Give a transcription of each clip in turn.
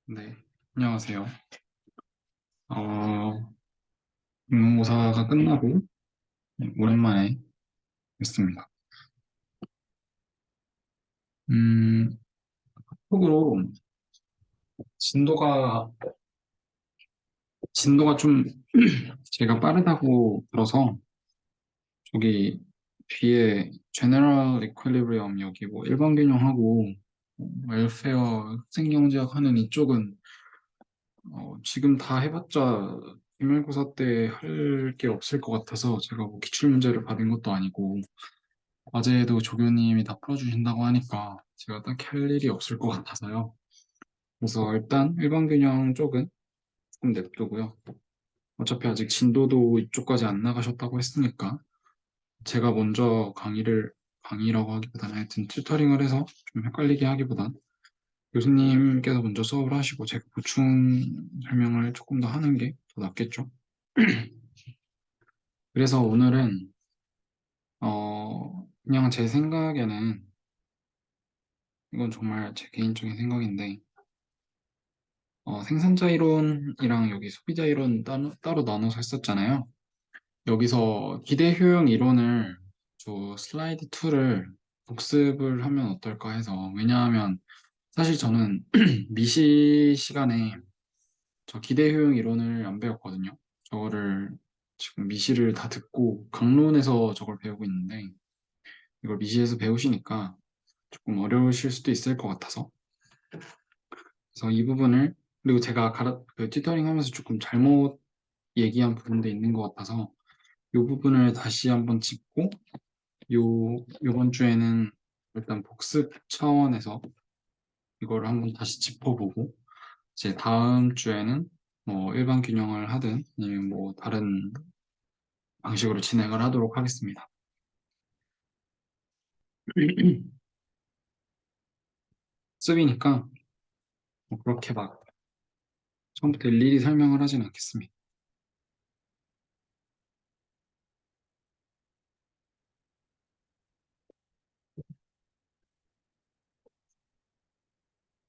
네, 안녕하세요. 중간고사가 끝나고 오랜만에 뵙습니다. 음, 속으로 진도가, 진도가 좀 제가 빠르다고 들어서 저기 뒤에 제너럴 이퀄리브리엄 여기 뭐 일반 균형하고 웰페어 학생경제학 하는 이쪽은 지금 다 해봤자 기말고사 때 할 게 없을 것 같아서 제가 뭐 기출문제를 받은 것도 아니고 과제도 조교님이 다 풀어주신다고 하니까 제가 딱히 할 일이 없을 것 같아서요. 그래서 일단 일반균형 쪽은 조금 냅두고요. 어차피 아직 진도도 이쪽까지 안 나가셨다고 했으니까 제가 먼저 강의라고 하기보다는 하여튼 튜터링을 해서 좀 헷갈리게 하기보단 교수님께서 먼저 수업을 하시고 제가 보충 설명을 조금 더 하는 게 더 낫겠죠. 그래서 오늘은 그냥 제 생각에는 이건 정말 제 개인적인 생각인데 생산자 이론이랑 여기 소비자 이론 따로 나눠서 했었잖아요. 여기서 기대 효용 이론을 저 슬라이드 2를 복습을 하면 어떨까 해서 왜냐하면 사실 저는 미시 시간에 저 기대 효용 이론을 안 배웠거든요. 저거를 지금 미시를 다 듣고 강론에서 저걸 배우고 있는데 이걸 미시에서 배우시니까 조금 어려우실 수도 있을 것 같아서 그래서 이 부분을 그리고 제가 그 튜터링 하면서 조금 잘못 얘기한 부분도 있는 것 같아서 이 부분을 다시 한번 짚고 요번 주에는 일단 복습 차원에서 이거를 한번 다시 짚어보고 이제 다음 주에는 뭐 일반 균형을 하든 아니면 뭐 다른 방식으로 진행을 하도록 하겠습니다. 복습이니까 뭐 그렇게 막 처음부터 일일이 설명을 하진 않겠습니다.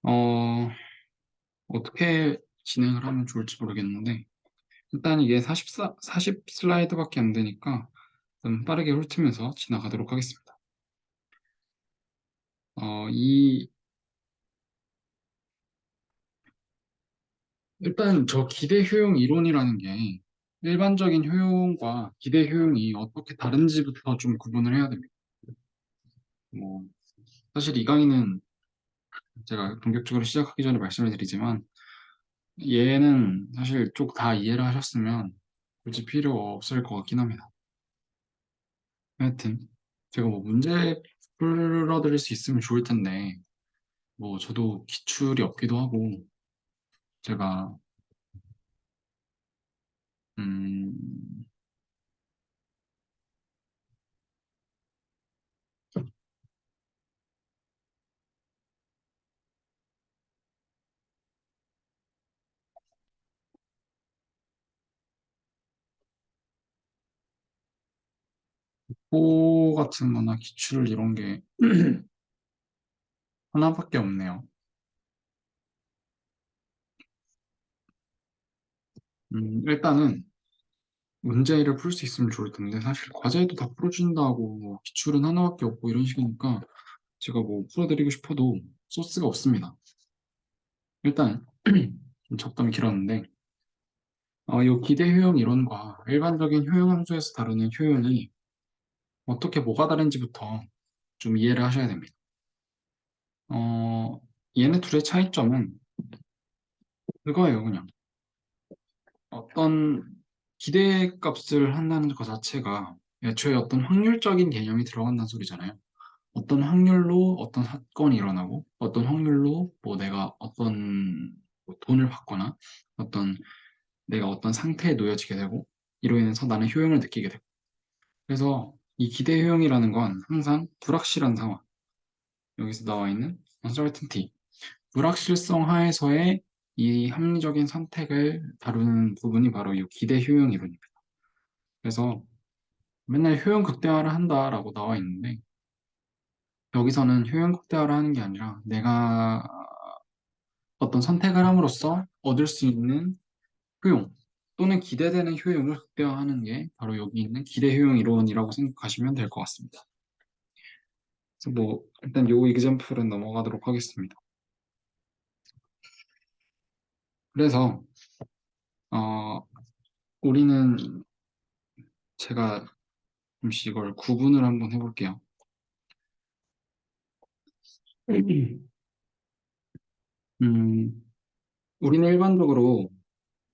어, 어떻게 진행을 하면 좋을지 모르겠는데 일단 이게 40 슬라이드밖에 안 되니까 좀 빠르게 훑으면서 지나가도록 하겠습니다. 이 일단 저 기대 효용 이론이라는 게 일반적인 효용과 기대 효용이 어떻게 다른지부터 좀 구분을 해야 됩니다. 뭐 사실 이 강의는 제가 본격적으로 시작하기 전에 말씀을 드리지만 얘는 사실 쪽 다 이해를 하셨으면 굳이 필요 없을 것 같긴 합니다. 하여튼 제가 뭐 문제 풀어드릴 수 있으면 좋을 텐데 뭐 저도 기출이 없기도 하고 제가 음, 코 같은 거나 기출 이런 게 하나밖에 없네요. 일단은 문제를 풀 수 있으면 좋을 텐데 사실 과제도 다 풀어준다고 뭐 기출은 하나밖에 없고 이런 식이니까 제가 뭐 풀어드리고 싶어도 소스가 없습니다. 일단 좀 잡담이 길었는데 이 기대 효용 이론과 일반적인 효용 함수에서 다루는 효용이 어떻게 뭐가 다른지부터 좀 이해를 하셔야 됩니다. 어, 얘네 둘의 차이점은 그거예요, 그냥. 어떤 기대값을 한다는 것 자체가 애초에 어떤 확률적인 개념이 들어간다는 소리잖아요. 어떤 확률로 어떤 사건이 일어나고, 어떤 확률로 뭐 내가 어떤 뭐 돈을 받거나, 어떤 내가 어떤 상태에 놓여지게 되고, 이로 인해서 나는 효용을 느끼게 되고. 그래서 이 기대 효용이라는 건 항상 불확실한 상황, 여기서 나와 있는 uncertainty, 불확실성 하에서의 이 합리적인 선택을 다루는 부분이 바로 이 기대 효용 이론입니다. 그래서 맨날 효용 극대화를 한다라고 나와 있는데 여기서는 효용 극대화를 하는 게 아니라 내가 어떤 선택을 함으로써 얻을 수 있는 효용 또는 기대되는 효용을 극대화하는 게 바로 여기 있는 기대 효용 이론이라고 생각하시면 될 것 같습니다. 그래서 뭐 일단 요 이그젬플은 넘어가도록 하겠습니다. 그래서 어, 우리는 제가 잠시 이걸 구분을 한번 해볼게요. 음, 우리는 일반적으로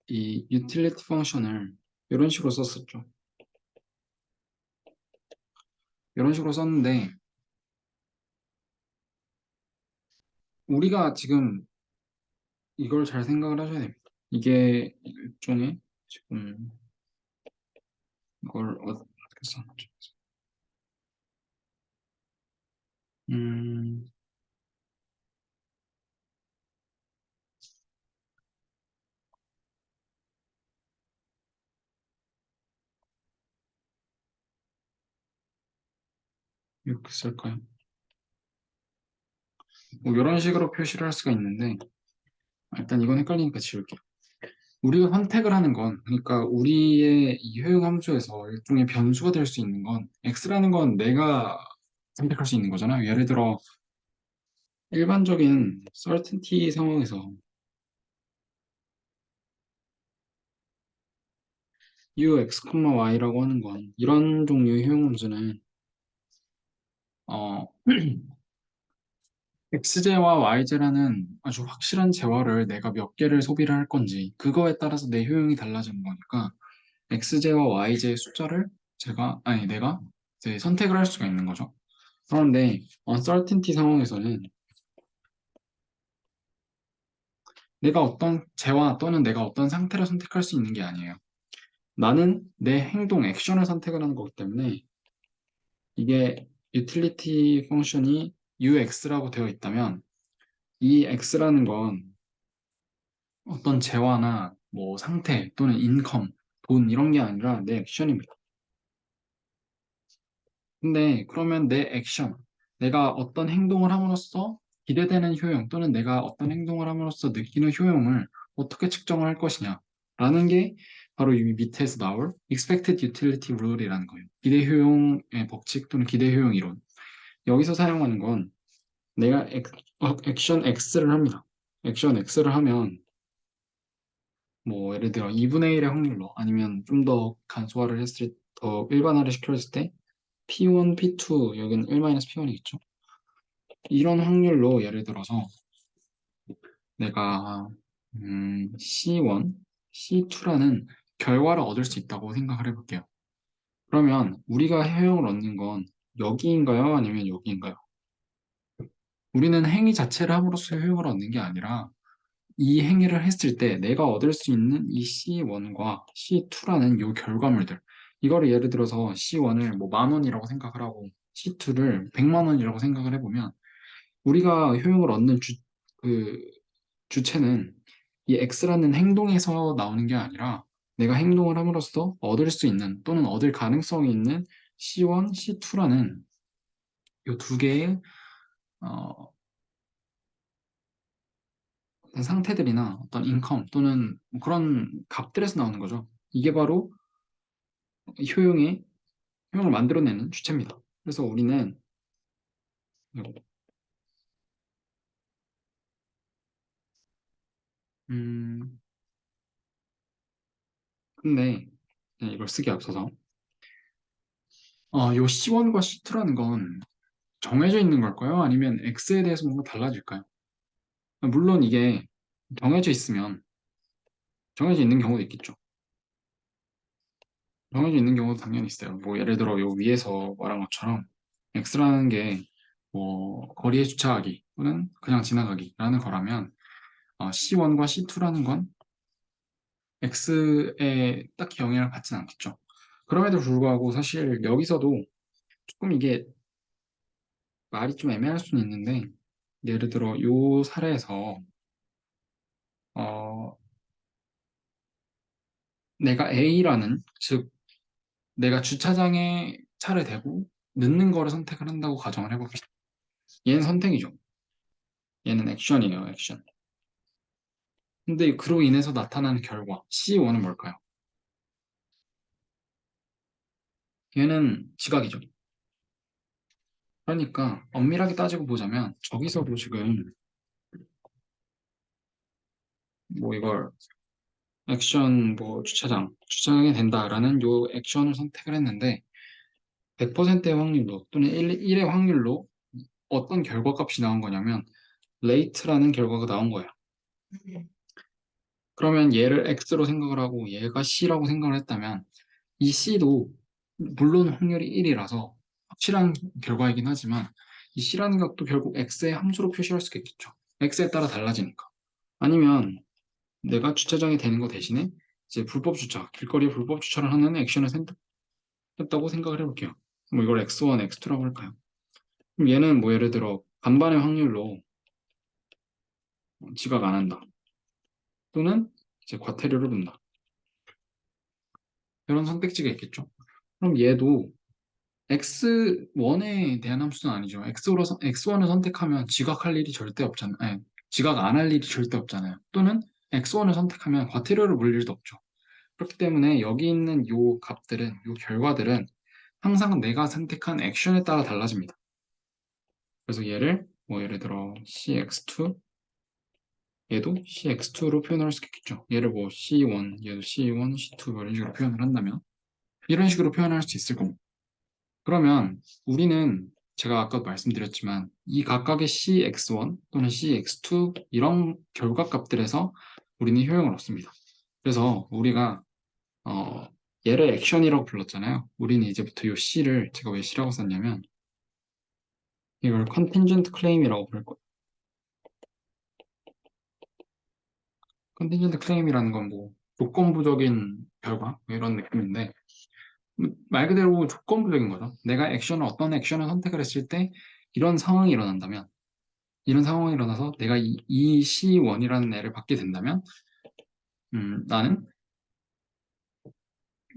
이 utility 펑션을 이런 식으로 썼었죠. 이런 식으로 썼는데 우리가 지금 이걸 잘 생각을 하셔야 됩니다. 이게 일종의 지금 이걸 어떻게 썼죠? 음, 이렇게 쓸까요? 뭐 이런 식으로 표시를 할 수가 있는데 일단 이건 헷갈리니까 지울게요. 우리가 선택을 하는 건 그러니까 우리의 이 효용 함수에서 일종의 변수가 될 수 있는 건 x라는 건 내가 선택할 수 있는 거잖아요. 예를 들어 일반적인 certainty 상황에서 ux, y라고 하는 건 이런 종류의 효용 함수는 어, x제와 y제라는 아주 확실한 재화를 내가 몇 개를 소비를 할 건지 그거에 따라서 내 효용이 달라지는 거니까 x제와 y제의 숫자를 내가 이제 선택을 할 수가 있는 거죠. 그런데 uncertainty 상황에서는 내가 어떤 재화 또는 내가 어떤 상태를 선택할 수 있는 게 아니에요. 나는 내 행동, 액션을 선택을 하는 거기 때문에 이게 utility 펑션이 ux라고 되어 있다면 이 x라는 건 어떤 재화나 뭐 상태 또는 인컴, 돈 이런 게 아니라 내 액션입니다. 근데 그러면 내 액션, 내가 어떤 행동을 함으로써 기대되는 효용 또는 내가 어떤 행동을 함으로써 느끼는 효용을 어떻게 측정을 할 것이냐 라는 게 바로 이 밑에서 나올 expected utility rule이라는 거예요. 기대 효용의 법칙 또는 기대 효용 이론. 여기서 사용하는 건 내가 액션 X를 합니다. 액션 X를 하면 뭐 예를 들어 2분의 1의 확률로 아니면 좀 더 간소화를 했을 때 더 일반화를 시켰을 때 P1, P2 여기는 1-P1이겠죠. 이런 확률로 예를 들어서 내가 C1, C2라는 결과를 얻을 수 있다고 생각을 해볼게요. 그러면 우리가 효용을 얻는 건 여기인가요? 아니면 여기인가요? 우리는 행위 자체를 함으로써 효용을 얻는 게 아니라 이 행위를 했을 때 내가 얻을 수 있는 이 C1과 C2라는 요 결과물들 이거를 예를 들어서 C1을 뭐 10,000원이라고 생각을 하고 C2를 100만 원이라고 생각을 해보면 우리가 효용을 얻는 그 주체는 이 X라는 행동에서 나오는 게 아니라 내가 행동을 함으로써 얻을 수 있는 또는 얻을 가능성이 있는 C1, C2라는 요 두 개의 어, 어떤 상태들이나 어떤 인컴 또는 뭐 그런 값들에서 나오는 거죠. 이게 바로 효용의 효용을 만들어내는 주체입니다. 그래서 우리는 음 근데 이걸 쓰기 앞서서 요 C1과 C2라는 건 정해져 있는 걸까요? 아니면 X에 대해서 뭔가 달라질까요? 물론 이게 정해져 있으면 정해져 있는 경우도 있겠죠. 정해져 있는 경우도 당연히 있어요. 뭐 예를 들어 요 위에서 말한 것처럼 X라는 게 뭐 거리에 주차하기 또는 그냥 지나가기라는 거라면 C1과 C2라는 건 X에 딱히 영향을 받진 않겠죠. 그럼에도 불구하고 사실 여기서도 조금 이게 말이 좀 애매할 수는 있는데 예를 들어 요 사례에서 어, 내가 A라는 즉 내가 주차장에 차를 대고 넣는 거를 선택을 한다고 가정을 해봅시다. 얘는 선택이죠. 얘는 액션이에요, 액션. 근데 그로 인해서 나타나는 결과, C1은 뭘까요? 얘는 지각이죠. 그러니까 엄밀하게 따지고 보자면 저기서도 지금 뭐 이걸 액션 뭐 주차장이 된다라는 요 액션을 선택을 했는데 100%의 확률로 또는 1의 확률로 어떤 결과값이 나온 거냐면 late라는 결과가 나온 거예요. 그러면 얘를 x로 생각을 하고 얘가 c라고 생각을 했다면 이 c도 물론 확률이 1이라서 확실한 결과이긴 하지만 이 c라는 것도 결국 x의 함수로 표시할 수 있겠죠. x에 따라 달라지니까. 아니면 내가 주차장이 되는 거 대신에 이제 불법 주차, 길거리에 불법 주차를 하는 액션을 선택했다고 생각을 해볼게요. 뭐 이걸 x1, x2라고 할까요? 그럼 얘는 뭐 예를 들어 반반의 확률로 지각 안 한다. 또는 이제 과태료를 분다. 이런 선택지가 있겠죠. 그럼 얘도 x1에 대한 함수는 아니죠. x1을 선택하면 지각할 일이 절대 없잖아요. 아니, 지각 안 할 일이 절대 없잖아요. 또는 x1을 선택하면 과태료를 물릴 일도 없죠. 그렇기 때문에 여기 있는 요 값들은, 요 결과들은 항상 내가 선택한 액션에 따라 달라집니다. 그래서 얘를 뭐 예를 들어 cx2 얘도 cx2로 표현할 수 있겠죠. 얘를 뭐 c1 얘도 c1 c2 뭐 이런 식으로 표현을 한다면 이런 식으로 표현할 수 있을 겁니다. 그러면 우리는 제가 아까도 말씀드렸지만 이 각각의 cx1 또는 cx2 이런 결과값들에서 우리는 효용을 얻습니다. 그래서 우리가 어, 얘를 액션이라고 불렀잖아요. 우리는 이제부터 이 c를 제가 왜 c라고 썼냐면 이걸 컨tingent claim이라고 부를 거예요. 컨tingent claim이라는 건 뭐 조건부적인 결과 뭐 이런 느낌인데 말 그대로 조건부적인 거죠. 내가 어떤 액션을 선택을 했을 때 이런 상황이 일어난다면 이런 상황이 일어나서 내가 이 C1이라는 애를 받게 된다면 나는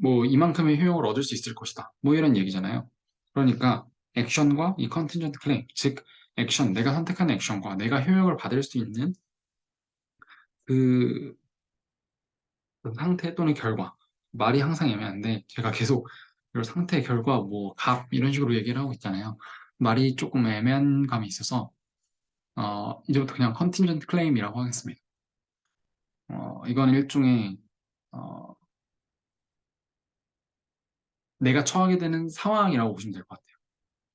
뭐 이만큼의 효용을 얻을 수 있을 것이다. 뭐 이런 얘기잖아요. 그러니까 액션과 이 컨tingent claim, 즉 내가 선택한 액션과 내가 효용을 받을 수 있는 그, 그 상태 또는 결과 말이 항상 애매한데 제가 계속 이 상태, 결과, 뭐 값 이런 식으로 얘기를 하고 있잖아요. 말이 조금 애매한 감이 있어서 이제부터 그냥 컨tingent claim이라고 하겠습니다. 이건 일종의 어, 내가 처하게 되는 상황이라고 보시면 될 것 같아요.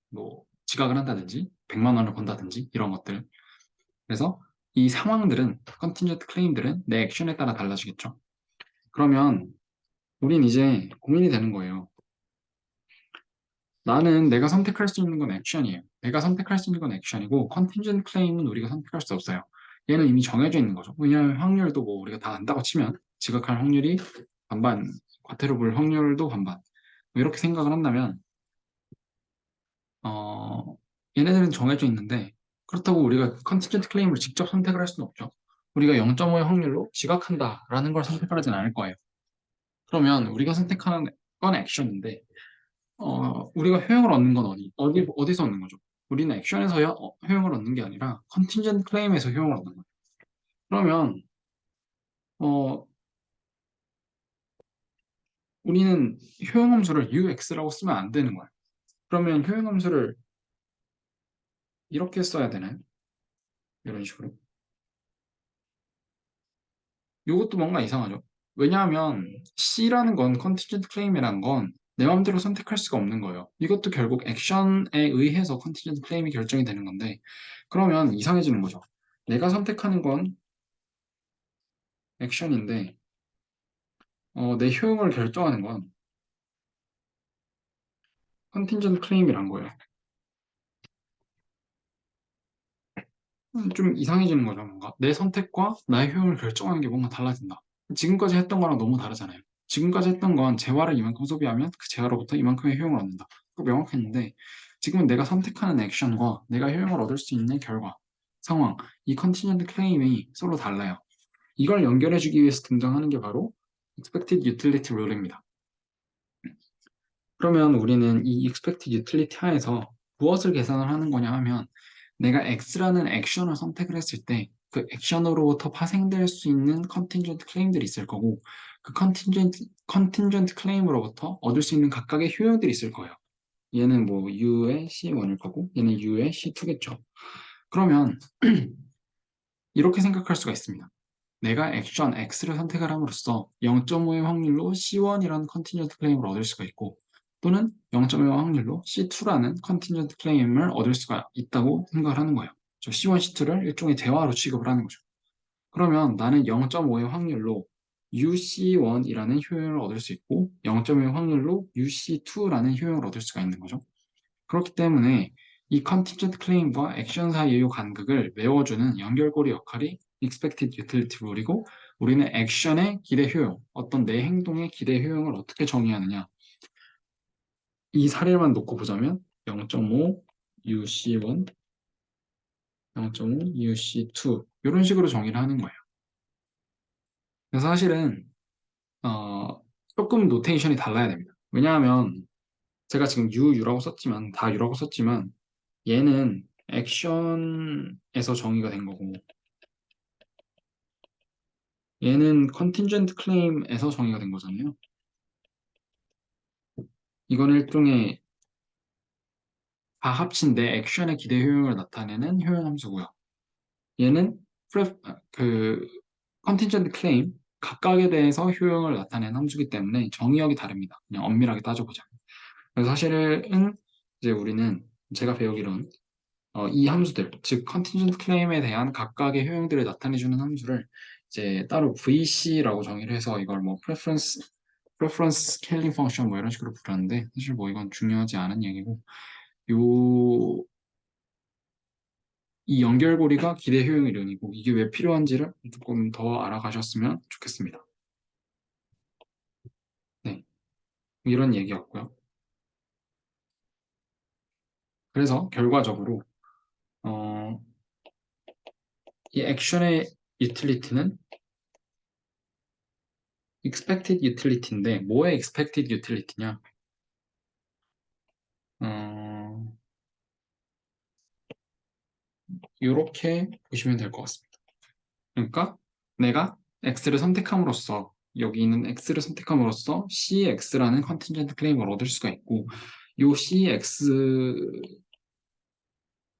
뭐 지각을 한다든지 100만 원을 번다든지 이런 것들. 그래서 이 상황들은 컨tingent 클레임들은 내 액션에 따라 달라지겠죠. 그러면 우린 이제 고민이 되는 거예요. 나는 내가 선택할 수 있는 건 액션이에요. 내가 선택할 수 있는 건 액션이고 컨tingent 클레임은 우리가 선택할 수 없어요. 얘는 이미 정해져 있는 거죠. 왜냐하면 확률도 뭐 우리가 다 안다고 치면 지각할 확률이 반반, 과태료 물 확률도 반반. 뭐 이렇게 생각을 한다면 어, 얘네들은 정해져 있는데 그렇다고 우리가 컨티전트 클레임을 직접 선택을 할 수는 없죠. 우리가 0.5의 확률로 지각한다라는 걸 선택하진 않을 거예요. 그러면 우리가 선택하는 건 액션인데 우리가 효용을 얻는 건 어디서 얻는 거죠? 우리는 액션에서 효용을 얻는 게 아니라 컨티전트 클레임에서 효용을 얻는 거예요. 그러면 어, 우리는 효용함수를 UX라고 쓰면 안 되는 거예요. 그러면 효용함수를 이렇게 써야 되나요? 이런 식으로. 이것도 뭔가 이상하죠. 왜냐하면 C라는 건 컨티전트 클레임이라는 건 내 마음대로 선택할 수가 없는 거예요. 이것도 결국 액션에 의해서 컨티전트 클레임이 결정이 되는 건데 그러면 이상해지는 거죠. 내가 선택하는 건 액션인데 내 효용을 결정하는 건 컨티전트 클레임이란 거예요. 좀 이상해지는 거죠, 뭔가. 내 선택과 나의 효용을 결정하는 게 뭔가 달라진다. 지금까지 했던 거랑 너무 다르잖아요. 지금까지 했던 건 재화를 이만큼 소비하면 그 재화로부터 이만큼의 효용을 얻는다. 그거 명확했는데 지금은 내가 선택하는 액션과 내가 효용을 얻을 수 있는 결과, 상황, 이 컨티전트 클레임이 서로 달라요. 이걸 연결해주기 위해서 등장하는 게 바로 expected utility rule입니다. 그러면 우리는 이 expected utility 하에서 무엇을 계산을 하는 거냐 하면 내가 X라는 액션을 선택을 했을 때 그 액션으로부터 파생될 수 있는 컨팅전트 클레임들이 있을 거고 그 컨팅전트 클레임으로부터 얻을 수 있는 각각의 효용들이 있을 거예요. 얘는 뭐 U의 C1일 거고 얘는 U의 C2겠죠. 그러면 이렇게 생각할 수가 있습니다. 내가 액션 X를 선택을 함으로써 0.5의 확률로 C1이라는 컨팅전트 클레임을 얻을 수가 있고 또는 0.5의 확률로 C2라는 컨팅전트 클레임을 얻을 수가 있다고 생각을 하는 거예요. 저 C1, C2를 일종의 대화로 취급을 하는 거죠. 그러면 나는 0.5의 확률로 UC1이라는 효용을 얻을 수 있고 0.5의 확률로 UC2라는 효용을 얻을 수가 있는 거죠. 그렇기 때문에 이 컨tingent claim과 액션 사이의 이 간극을 메워주는 연결고리 역할이 expected utility rule이고 우리는 액션의 기대 효용, 어떤 내 행동의 기대 효용을 어떻게 정의하느냐. 이 사례만 놓고 보자면 0.5 UC1, 0.5 UC2 이런 식으로 정의를 하는 거예요. 그래서 사실은 조금 노테이션이 달라야 됩니다. 왜냐하면 제가 지금 U라고 썼지만 다 U라고 썼지만 얘는 액션에서 정의가 된 거고 얘는 컨팅전트 클레임에서 정의가 된 거잖아요. 이건 일종의 다 합친 내 액션의 기대 효용을 나타내는 효용 함수고요. 얘는 그 컨팅전트 클레임 각각에 대해서 효용을 나타내는 함수기 때문에 정의역이 다릅니다. 그냥 엄밀하게 따져보자. 그래서 사실은 이제 우리는 제가 배우기로는 이 함수들, 즉 컨팅전트 클레임에 대한 각각의 효용들을 나타내주는 함수를 이제 따로 VC라고 정의를 해서 이걸 뭐 preference scaling function 뭐 이런 식으로 부르는데 사실 뭐 이건 중요하지 않은 얘기고 요 이 연결고리가 기대 효용 이론이고 이게 왜 필요한지를 조금 더 알아가셨으면 좋겠습니다. 네, 이런 얘기였고요. 그래서 결과적으로 어, 이 액션의 utility는 expected utility인데 뭐의 expected utility냐? 어, 이렇게 보시면 될 것 같습니다. 그러니까 내가 X를 선택함으로써 여기 있는 X를 선택함으로써 CX라는 컨팅전트 클레임을 얻을 수가 있고 이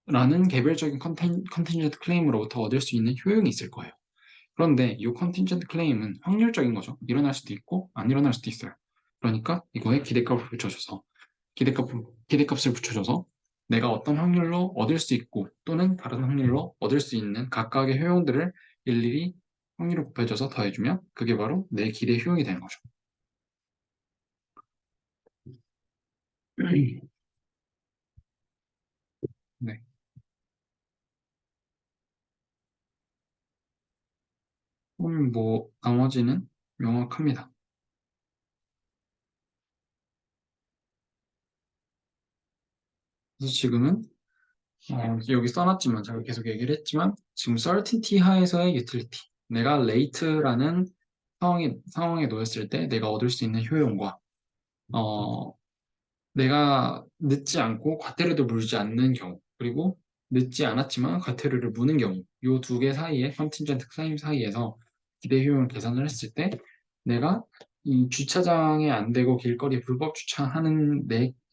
CX라는 개별적인 컨팅전트 클레임으로부터 얻을 수 있는 효용이 있을 거예요. 그런데 이 컨팅전트 클레임은 확률적인 거죠. 일어날 수도 있고 안 일어날 수도 있어요. 그러니까 이거에 기대값을 붙여줘서 기대값, 기대값을 붙여줘서 내가 어떤 확률로 얻을 수 있고 또는 다른 확률로 얻을 수 있는 각각의 효용들을 일일이 확률을 곱해줘서 더해주면 그게 바로 내 기대 효용이 되는 거죠. 네. 뭐 나머지는 명확합니다. 그래서 지금은 여기 써놨지만 제가 계속 얘기를 했지만 지금 certainty 하에서의 utility 내가 late라는 상황에 놓였을 때 내가 얻을 수 있는 효용과 어, 내가 늦지 않고 과태료도 물지 않는 경우, 그리고 늦지 않았지만 과태료를 무는 경우, 이 두 개 사이에, 컨팅전트 클레임 사이에서 기대 효용을 계산을 했을 때, 내가 이 주차장에 안 되고 길거리에 불법 주차하는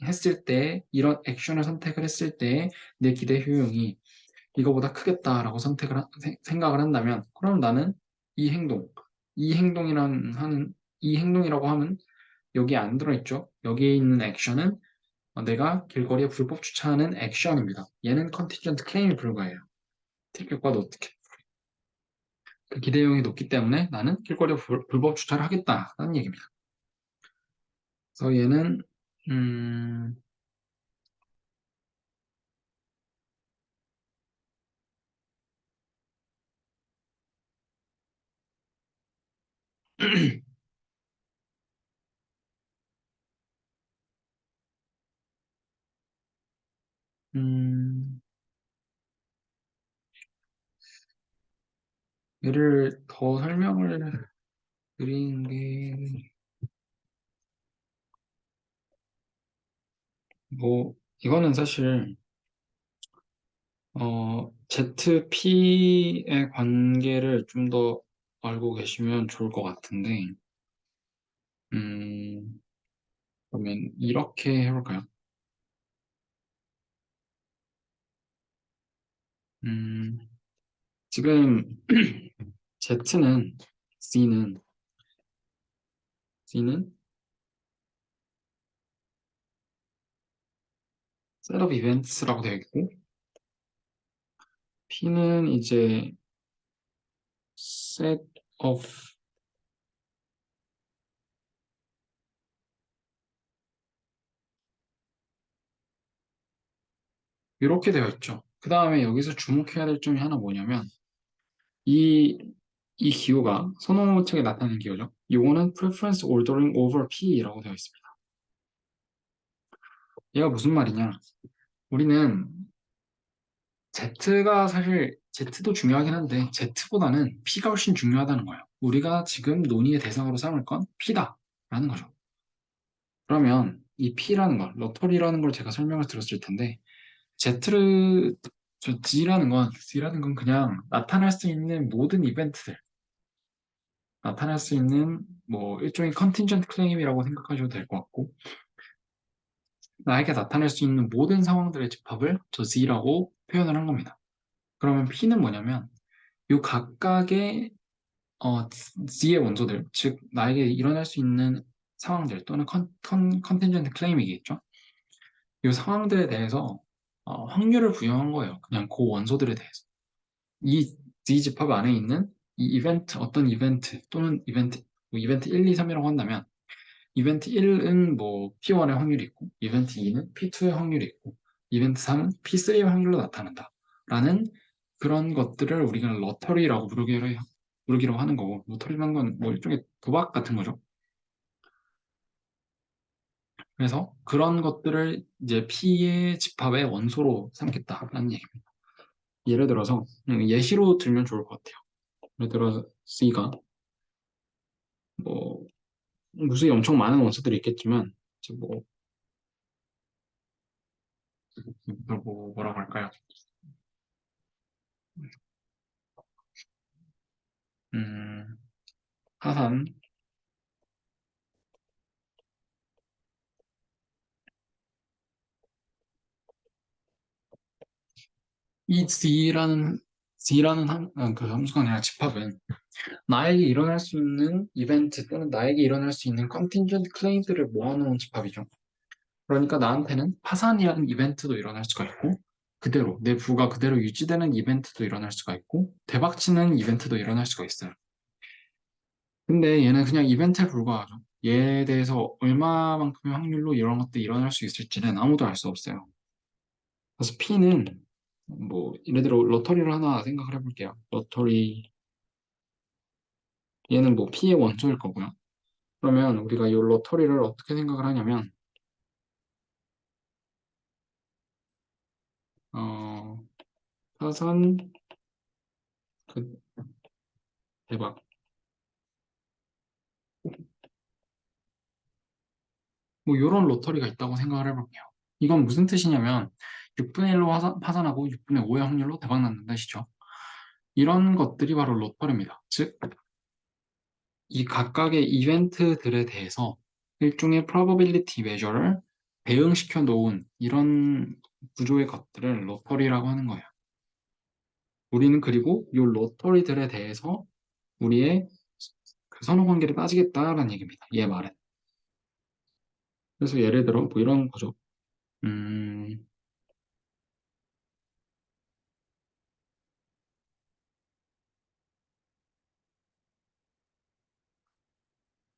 했을 때, 이런 액션을 선택을 했을 때, 내 기대 효용이 이거보다 크겠다라고 생각을 한다면, 그럼 나는 이 행동, 이 행동이란 하는, 이 행동이라고 하면 여기에 안 들어있죠. 여기에 있는 액션은 내가 길거리에 불법 주차하는 액션입니다. 얘는 컨티전트 클레임이 불과해요. 티켓과 노티켓. 그 기대용이 높기 때문에 나는 길거리에 불법 주차를 하겠다라는 얘기입니다. 그래서 얘는 음, 음, 얘를 더 설명을 드리는 게 뭐 이거는 사실 ZP의 관계를 좀 더 알고 계시면 좋을 것 같은데, 음, 그러면 이렇게 해볼까요? 음, 지금 Z는, C는, C는 set of events라고 되어 있고, P는 이제 set of, 이렇게 되어 있죠. 그 다음에 여기서 주목해야 될 점이 하나 뭐냐면, 이, 이 기호가 선호책에 나타나는 기호죠. 이거는 preference ordering over P라고 되어 있습니다. 얘가 무슨 말이냐? 우리는 Z가 사실 Z도 중요하긴 한데 Z보다는 P가 훨씬 중요하다는 거예요. 우리가 지금 논의의 대상으로 삼을 건 P다라는 거죠. 그러면 이 P라는 걸, 러터리라는 걸 제가 설명을 드렸을 텐데 Z를 Z라는 건 그냥 나타날 수 있는 모든 이벤트들, 나타날 수 있는 뭐 일종의 컨팅전트 클레임이라고 생각하셔도 될 것 같고 나에게 나타낼 수 있는 모든 상황들의 집합을 저 Z라고 표현을 한 겁니다. 그러면 P는 뭐냐면 이 각각의 Z의 원소들, 즉 나에게 일어날 수 있는 상황들 또는 컨텐전트 클레임이겠죠. 이 상황들에 대해서 확률을 부여한 거예요. 그냥 그 원소들에 대해서. 이 Z 집합 안에 있는 이 이벤트, 어떤 이벤트 또는 이벤트, 뭐 이벤트 1, 2, 3이라고 한다면 이벤트 1은 뭐 P1의 확률이 있고 이벤트 2는 P2의 확률이 있고 이벤트 3은 P3의 확률로 나타난다. 라는 그런 것들을 우리가 러터리라고 부르기로 하는 거고 러터리라는 건 뭐 일종의 도박 같은 거죠. 그래서 그런 것들을 이제 P의 집합의 원소로 삼겠다라는 얘기입니다. 예를 들어서 예시로 들면 좋을 것 같아요. 예를 들어 C가 뭐 무수히 엄청 많은 원소들이 있겠지만 이제 뭐라고 할까요? 음, 화산, 이 그 함수가 아니라 집합은 나에게 일어날 수 있는 이벤트 또는 나에게 일어날 수 있는 컨팅전트 클레임들을 모아놓은 집합이죠. 그러니까 나한테는 파산이라는 이벤트도 일어날 수가 있고 그대로 내 부가 그대로 유지되는 이벤트도 일어날 수가 있고 대박치는 이벤트도 일어날 수가 있어요. 근데 얘는 그냥 이벤트에 불과하죠. 얘에 대해서 얼마만큼의 확률로 이런 것들이 일어날 수 있을지는 아무도 알 수 없어요. 그래서 P는 뭐 예를 들어 러터리를 하나 생각을 해볼게요. 러터리 얘는 뭐 P의 원소일 거고요. 그러면 우리가 이 러터리를 어떻게 생각을 하냐면 어, 사선 그 대박 뭐 이런 러터리가 있다고 생각을 해볼게요. 이건 무슨 뜻이냐면 6분의 1로 파산하고 6분의 5의 확률로 대박 난다는 뜻이죠. 이런 것들이 바로 러터리입니다. 즉, 이 각각의 이벤트들에 대해서 일종의 probability measure를 대응시켜 놓은 이런 구조의 것들을 러터리라고 하는 거예요. 우리는 그리고 이 러터리들에 대해서 우리의 그 선호 관계를 따지겠다라는 얘기입니다. 얘 말은. 그래서 예를 들어 뭐 이런 거죠. 음,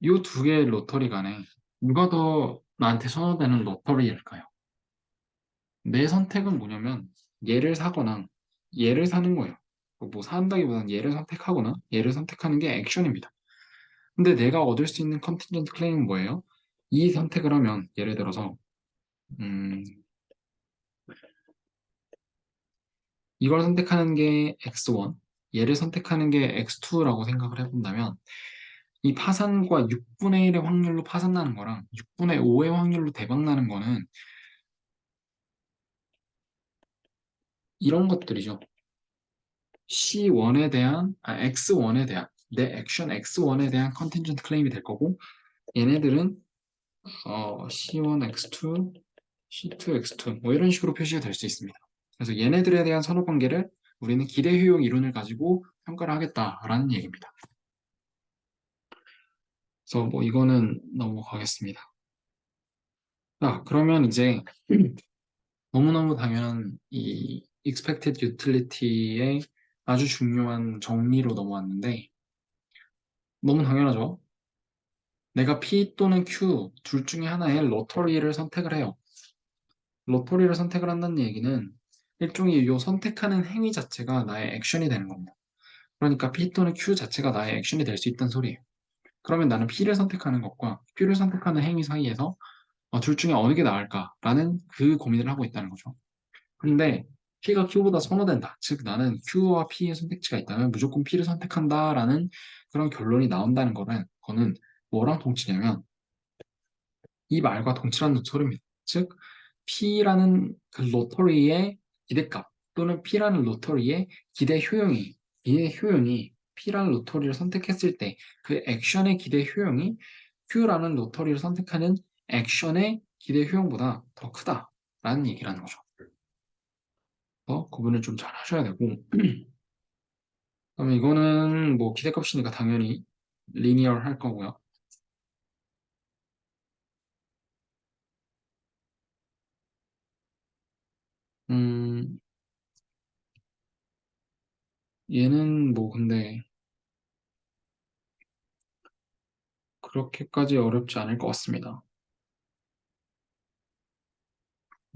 이 두 개의 로터리 간에 누가 더 나한테 선호되는 로터리일까요? 내 선택은 뭐냐면 얘를 사거나 얘를 사는 거예요. 뭐 산다기보다는 얘를 선택하거나 얘를 선택하는 게 액션입니다. 근데 내가 얻을 수 있는 컨tingent 클레임은 뭐예요? 이 선택을 하면 예를 들어서 음, 이걸 선택하는 게 X1, 얘를 선택하는 게 X2라고 생각을 해본다면 이 파산과 6분의 1의 확률로 파산 나는 거랑 6분의 5의 확률로 대박 나는 거는 이런 것들이죠. C1에 대한, X1에 대한, 내 액션 X1에 대한 컨tingent 클레임이 될 거고, 얘네들은 C1, X2, C2, X2 뭐 이런 식으로 표시가 될 수 있습니다. 그래서 얘네들에 대한 선호 관계를 우리는 기대 효용 이론을 가지고 평가를 하겠다라는 얘기입니다. 그래서 뭐 이거는 넘어가겠습니다. 자, 그러면 이제 너무너무 당연한 이 expected utility의 아주 중요한 정리로 넘어왔는데 너무 당연하죠. 내가 P 또는 Q 둘 중에 하나의 로터리를 선택을 해요. 로터리를 선택을 한다는 얘기는 일종의 이 선택하는 행위 자체가 나의 액션이 되는 겁니다. 그러니까 P 또는 Q 자체가 나의 액션이 될 수 있다는 소리예요. 그러면 나는 P를 선택하는 것과 Q를 선택하는 행위 사이에서 둘 중에 어느 게 나을까라는 그 고민을 하고 있다는 거죠. 근데 P가 Q보다 선호된다. 즉 나는 Q와 P의 선택지가 있다면 무조건 P를 선택한다라는 그런 결론이 나온다는 거는 뭐랑 동치냐면 이 말과 동치라는 소리입니다. 즉 P라는 그 로터리의 기대값 또는 P라는 로터리의 기대 효용이 P라는 로터리를 선택했을 때 그 액션의 기대 효용이 Q라는 로터리를 선택하는 액션의 기대 효용보다 더 크다라는 얘기라는 거죠. 구분을 좀 잘 하셔야 되고 그러면 이거는 뭐 기대값이니까 당연히 리니어 할 거고요. 음, 얘는 뭐 근데 그렇게까지 어렵지 않을 것 같습니다.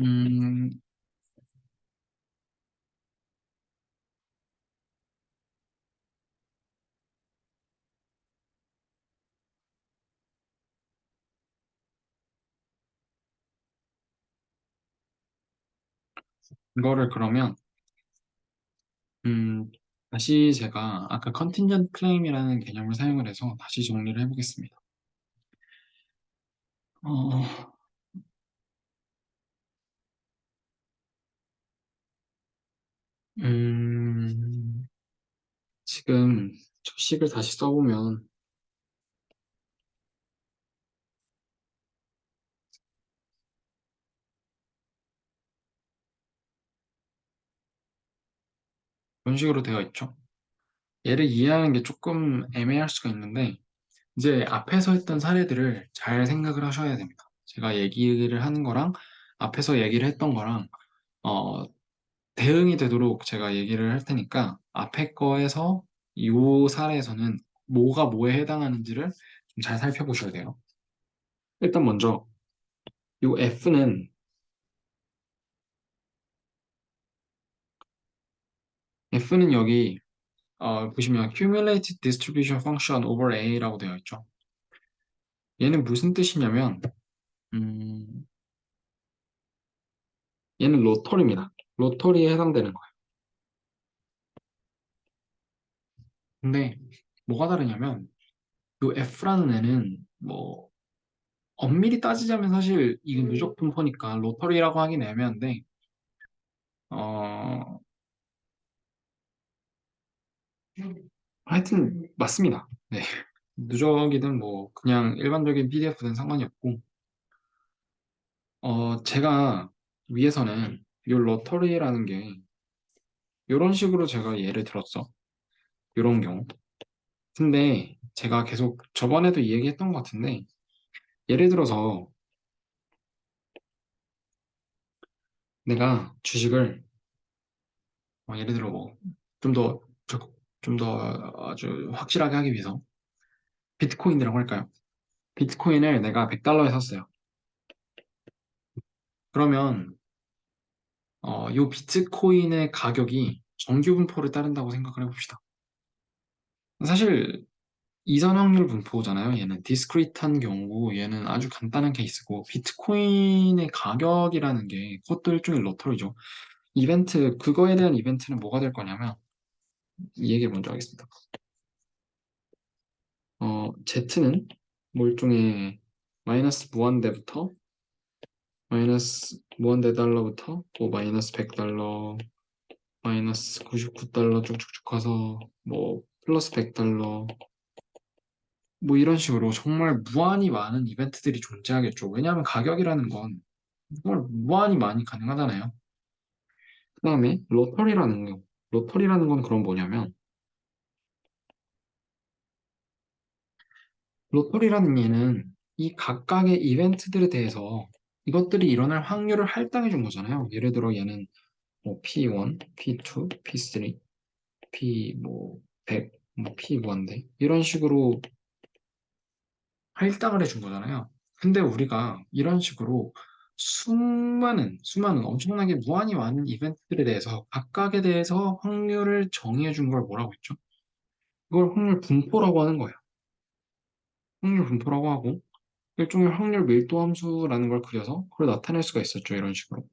음, 이거를 그러면 음, 다시 제가 아까 컨tingent claim이라는 개념을 사용을 해서 다시 정리를 해보겠습니다. 어, 음, 지금 저 식을 다시 써보면 이런 식으로 되어 있죠. 얘를 이해하는 게 조금 애매할 수가 있는데 이제 앞에서 했던 사례들을 잘 생각을 하셔야 됩니다. 제가 얘기를 하는 거랑 앞에서 얘기를 했던 거랑 어, 대응이 되도록 제가 얘기를 할 테니까 앞에 거에서 이 사례에서는 뭐가 뭐에 해당하는지를 좀 잘 살펴보셔야 돼요. 일단 먼저 이 F는 여기 보시면 Cumulative Distribution Function over A라고 되어 있죠. 얘는 무슨 뜻이냐면 음, 얘는 로터리입니다. 로터리에 해당되는 거예요. 근데 뭐가 다르냐면 이 F라는 애는 뭐 엄밀히 따지자면 사실 이게 누적 분포니까 로터리라고 하긴 애매한데 어, 하여튼 맞습니다. 네. 누적이든 뭐 그냥 일반적인 PDF든 상관이 없고 제가 위에서는 이 로터리라는 게 이런 식으로 제가 예를 들었어. 이런 경우. 근데 제가 계속 저번에도 이 얘기했던 것 같은데 예를 들어서 내가 주식을 예를 들어 뭐 좀 더 좀 더 아주 확실하게 하기 위해서 비트코인이라고 할까요? 비트코인을 내가 100달러에 샀어요. 그러면 이 비트코인의 가격이 정규 분포를 따른다고 생각을 해봅시다. 사실 이전 확률 분포잖아요. 얘는 디스크리트한 경우고 얘는 아주 간단한 케이스고 비트코인의 가격이라는 게 그것도 일종의 로터리죠. 그거에 대한 이벤트는 뭐가 될 거냐면 이 얘기를 먼저 하겠습니다. Z는 뭐 일종의 마이너스 무한대부터 마이너스 무한대 달러부터 또 마이너스 100달러 마이너스 99달러 쭉쭉쭉 가서 뭐 플러스 100달러 뭐 이런 식으로 정말 무한히 많은 이벤트들이 존재하겠죠. 왜냐하면 가격이라는 건 정말 무한히 많이 가능하잖아요. 그다음에 로터리라는 건 그럼 뭐냐면 로터리라는 얘는 이 각각의 이벤트들에 대해서 이것들이 일어날 확률을 할당해 준 거잖아요. 예를 들어 얘는 뭐 P1, P2, P3, P 뭐 100, 뭐 P1대 이런 식으로 할당을 해준 거잖아요. 근데 우리가 이런 식으로 수많은 엄청나게 무한히 많은 이벤트들에 대해서 각각에 대해서 확률을 정의해 준 걸 뭐라고 했죠? 이걸 확률 분포라고 하는 거예요. 확률 분포라고 하고 일종의 확률 밀도 함수라는 걸 그려서 그걸 나타낼 수가 있었죠. 이런 식으로.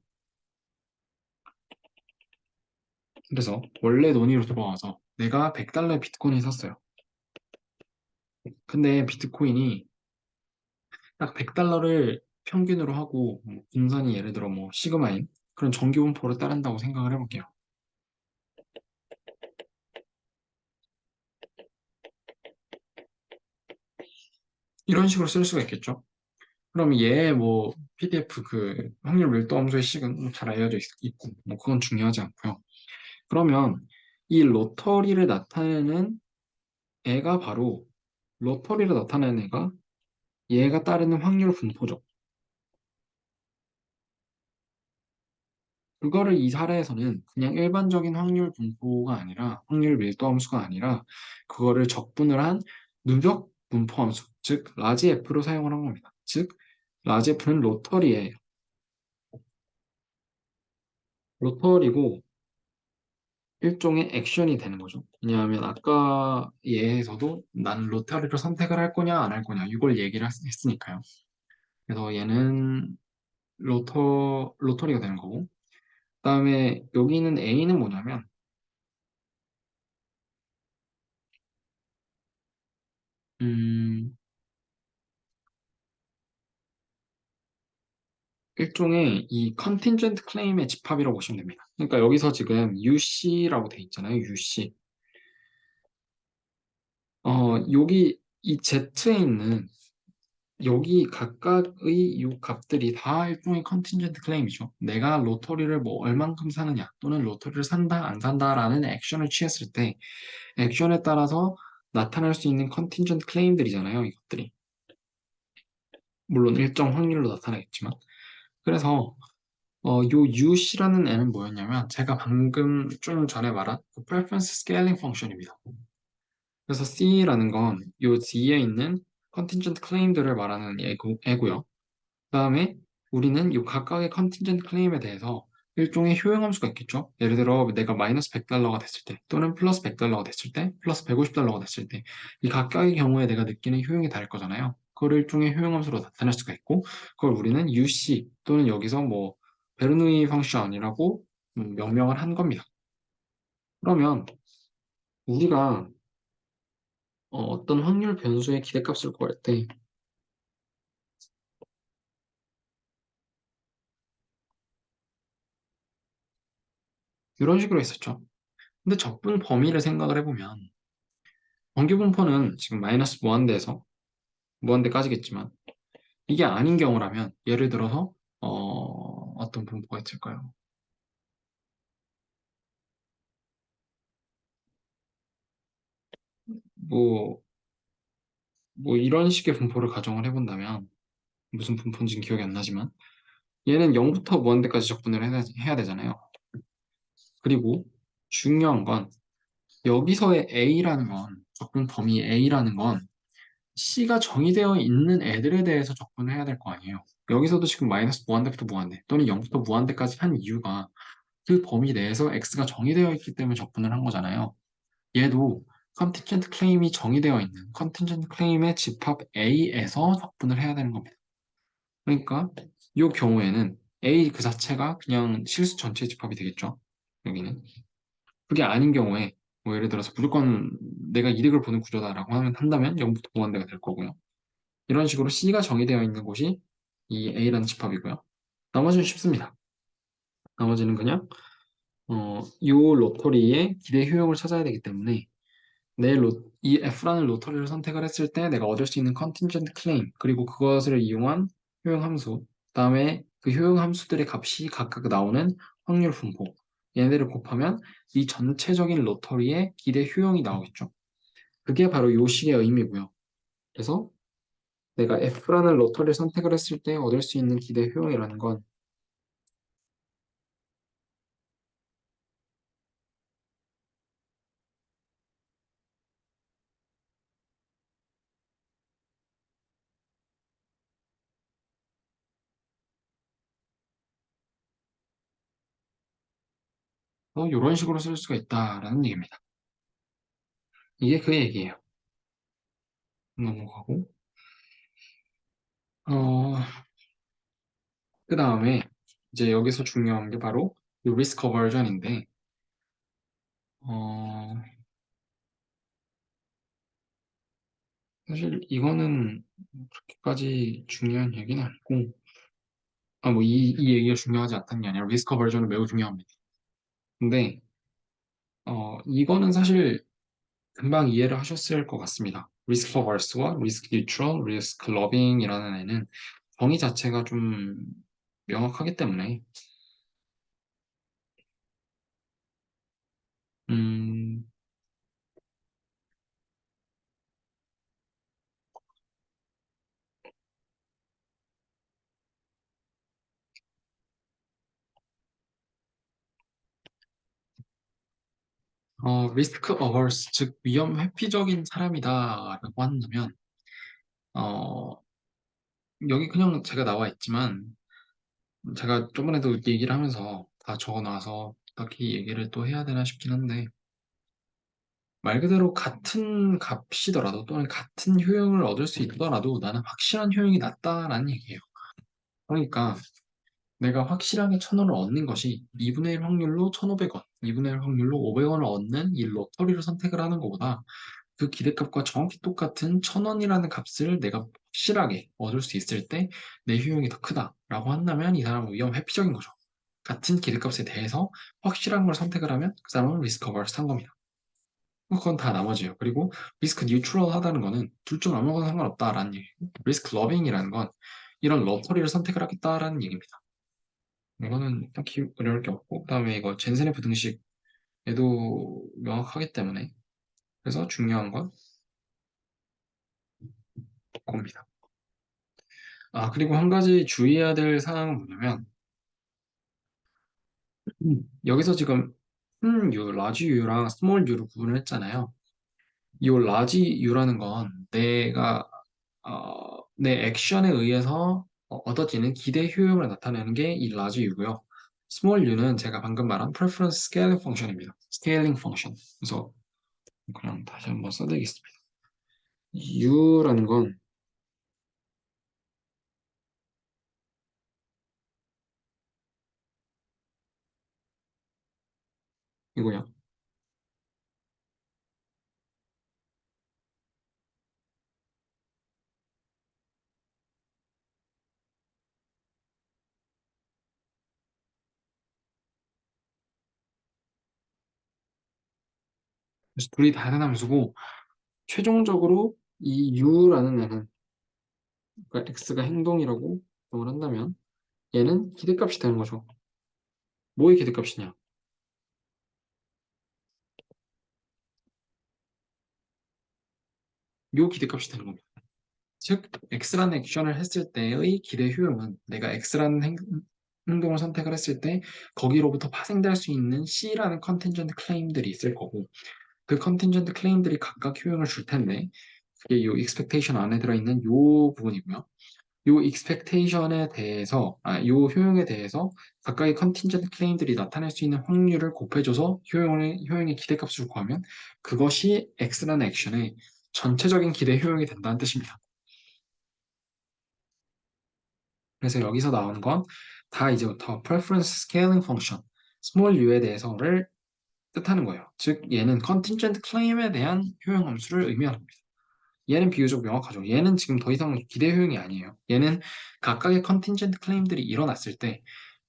그래서 원래 논의로 돌아와서 내가 100달러의 비트코인을 샀어요. 근데 비트코인이 딱 100달러를 평균으로 하고 뭐 분산이 예를 들어 뭐 시그마인 그런 정기 분포를 따른다고 생각을 해볼게요. 이런 식으로 쓸 수가 있겠죠. 그럼 얘 뭐 PDF 그 확률 밀도 함수의 식은 뭐잘 알려져 있고 뭐 그건 중요하지 않고요. 그러면 이 로터리를 나타내는 애가 바로 로터리를 나타내는 애가 얘가 따르는 확률 분포죠. 그거를 이 사례에서는 그냥 일반적인 확률 분포가 아니라 확률 밀도 함수가 아니라 그거를 적분을 한 누적 분포 함수, 즉 라지 F로 사용을 한 겁니다. 즉 라지 F는 로터리예요. 로터리고 일종의 액션이 되는 거죠. 왜냐하면 아까 예에서도 나는 로터리를 선택을 할 거냐 안 할 거냐 이걸 얘기를 했으니까요. 그래서 얘는 로터리가 되는 거고 그다음에 여기 있는 A는 뭐냐면 음, 일종의 이 컨틴전트 클레임의 집합이라고 보시면 됩니다. 그러니까 여기서 지금 UC라고 돼 있잖아요. UC. 여기 이 Z에 있는 여기 각각의 이 값들이 다 일종의 컨틴전트 클레임이죠. 내가 로터리를 뭐 얼만큼 사느냐 또는 로터리를 산다 안 산다라는 액션을 취했을 때 액션에 따라서 나타날 수 있는 컨틴전트 클레임들이잖아요. 이것들이. 물론 일정 확률로 나타나겠지만. 그래서 요 UC라는 애는 뭐였냐면 제가 방금 좀 전에 말한 그 preference scaling 펑션입니다. 그래서 C라는 건 요 D에 있는 contingent claim들을 말하는 애고요. 그다음에 우리는 이 각각의 컨틴전트 클레임에 대해서 일종의 효용함수가 있겠죠. 예를 들어 내가 마이너스 100달러가 됐을 때 또는 플러스 100달러가 됐을 때 플러스 150달러가 됐을 때 이 각각의 경우에 내가 느끼는 효용이 다를 거잖아요. 그걸 일종의 효용함수로 나타낼 수가 있고 그걸 우리는 UC 또는 여기서 뭐 베르누이 펑션이라고 명명을 한 겁니다. 그러면 우리가 떤 확률 변수의 기대값을 구할 때 이런 식으로 했었죠. 근데 적분 범위를 생각을 해보면 정기 분포는 지금 마이너스 무한대에서 무한대까지겠지만 이게 아닌 경우라면 예를 들어서 어떤 분포가 있을까요? 뭐, 뭐 이런 식의 분포를 가정을 해본다면 무슨 분포인지는 기억이 안 나지만 얘는 0부터 무한대까지 적분을 해야 되잖아요. 그리고 중요한 건 여기서의 A라는 건 적분 범위 A라는 건 C가 정의되어 있는 애들에 대해서 적분을 해야 될 거 아니에요. 여기서도 지금 마이너스 무한대부터 무한대 또는 0부터 무한대까지 한 이유가 그 범위 내에서 X가 정의되어 있기 때문에 적분을 한 거잖아요. 얘도 컨tingent claim이 정의되어 있는 컨tingent claim의 집합 A에서 적분을 해야 되는 겁니다. 그러니까 이 경우에는 A 그 자체가 그냥 실수 전체 집합이 되겠죠. 여기는. 그게 아닌 경우에 뭐 예를 들어서 무조건 내가 이득을 보는 구조다라고 한다면 0부터 무한대가 될 거고요. 이런 식으로 C가 정의되어 있는 곳이 이 A라는 집합이고요. 나머지는 쉽습니다. 나머지는 그냥 요 로터리의 기대 효용을 찾아야 되기 때문에 이 F라는 로터리를 선택을 했을 때 내가 얻을 수 있는 컨팅전트 클레임, 그리고 그것을 이용한 효용 함수, 그다음에 그 효용 함수들의 값이 각각 나오는 확률 분포, 얘네들을 곱하면 이 전체적인 로터리의 기대 효용이 나오겠죠. 그게 바로 요 식의 의미고요. 그래서 내가 F라는 로터리를 선택을 했을 때 얻을 수 있는 기대 효용이라는 건 이런 식으로 쓸 수가 있다라는 얘기입니다. 이게 그 얘기예요. 넘어가고 어, 그 다음에 이제 여기서 중요한 게 바로 이 리스크 어버전인데 어, 사실 이거는 그렇게까지 중요한 얘기는 아니고 뭐 이 얘기가 중요하지 않다는 게 아니라 리스크 어버전은 매우 중요합니다. 근데 이거는 사실 금방 이해를 하셨을 것 같습니다. 리스크 어버스와 리스크 뉴트럴, 리스크 러빙이라는 애는 정의 자체가 좀 명확하기 때문에 음, 리스크 어버스, 즉 위험 회피적인 사람이다라고 한다면 어, 여기 그냥 제가 나와 있지만 제가 저번에도 얘기를 하면서 다 적어놔서 딱히 얘기를 또 해야 되나 싶긴 한데 말 그대로 같은 값이더라도 또는 같은 효용을 얻을 수 있더라도 나는 확실한 효용이 낫다라는 얘기예요. 그러니까 내가 확실하게 1,000원을 얻는 것이 2분의 1 확률로 1,500원, 2분의 1 확률로 500원을 얻는 이 로터리를 선택을 하는 것보다 그 기대값과 정확히 똑같은 1,000원이라는 값을 내가 확실하게 얻을 수 있을 때 내 효용이 더 크다라고 한다면 이 사람은 위험 회피적인 거죠. 같은 기대값에 대해서 확실한 걸 선택을 하면 그 사람은 리스크 어버스 한 겁니다. 그건 다 나머지예요. 그리고 리스크 뉴트럴 하다는 거는 둘 중 아무거나 상관없다라는 얘기고 리스크 러빙이라는 건 이런 러터리를 선택을 하겠다라는 얘기입니다. 이거는 딱히 어려울 게 없고 그다음에 이거 젠센의 부등식에도 명확하기 때문에 그래서 중요한 건 그겁니다. 그리고 한 가지 주의해야 될 사항은 뭐냐면 여기서 지금 큰 U, 라지 U랑 스몰 U로 구분을 했잖아요. 이 라지 U라는 건 내 액션에 의해서 얻어지는 기대 효용을 나타내는 게 이 라지 U고요. 스몰 U는 제가 방금 말한 preference scaling 펑션입니다. 스케일링 펑션. 그래서 그냥 다시 한번 써드리겠습니다. U라는 건 이거야. 그래서 둘이 다른 함수고 최종적으로 이 U라는 애는 그러니까 X가 행동이라고 정을 한다면 얘는 기대값이 되는 거죠. 뭐의 기대값이냐? 요 기대값이 되는 겁니다. 즉, X라는 액션을 했을 때의 기대 효용은 내가 X라는 행동을 선택을 했을 때 거기로부터 파생될 수 있는 C라는 컨틴전트 클레임들이 있을 거고 그 컨틴전트 클레임들이 각각 효용을 줄 텐데 그게 이 expectation 안에 들어있는 요 부분이고요. 요 expectation에 대해서, 요 효용에 대해서 각각의 컨틴전트 클레임들이 나타낼 수 있는 확률을 곱해줘서 효용의 기대값을 구하면 그것이 X라는 액션의 전체적인 기대 효용이 된다는 뜻입니다. 그래서 여기서 나오는 건 다 이제부터 preference scaling function, small u에 대해서를 뜻하는 거예요. 즉, 얘는 contingent claim에 대한 효용 함수를 의미하는 겁니다. 얘는 비교적 명확하죠. 얘는 지금 더 이상 기대 효용이 아니에요. 얘는 각각의 컨틴전트 클레임들이 일어났을 때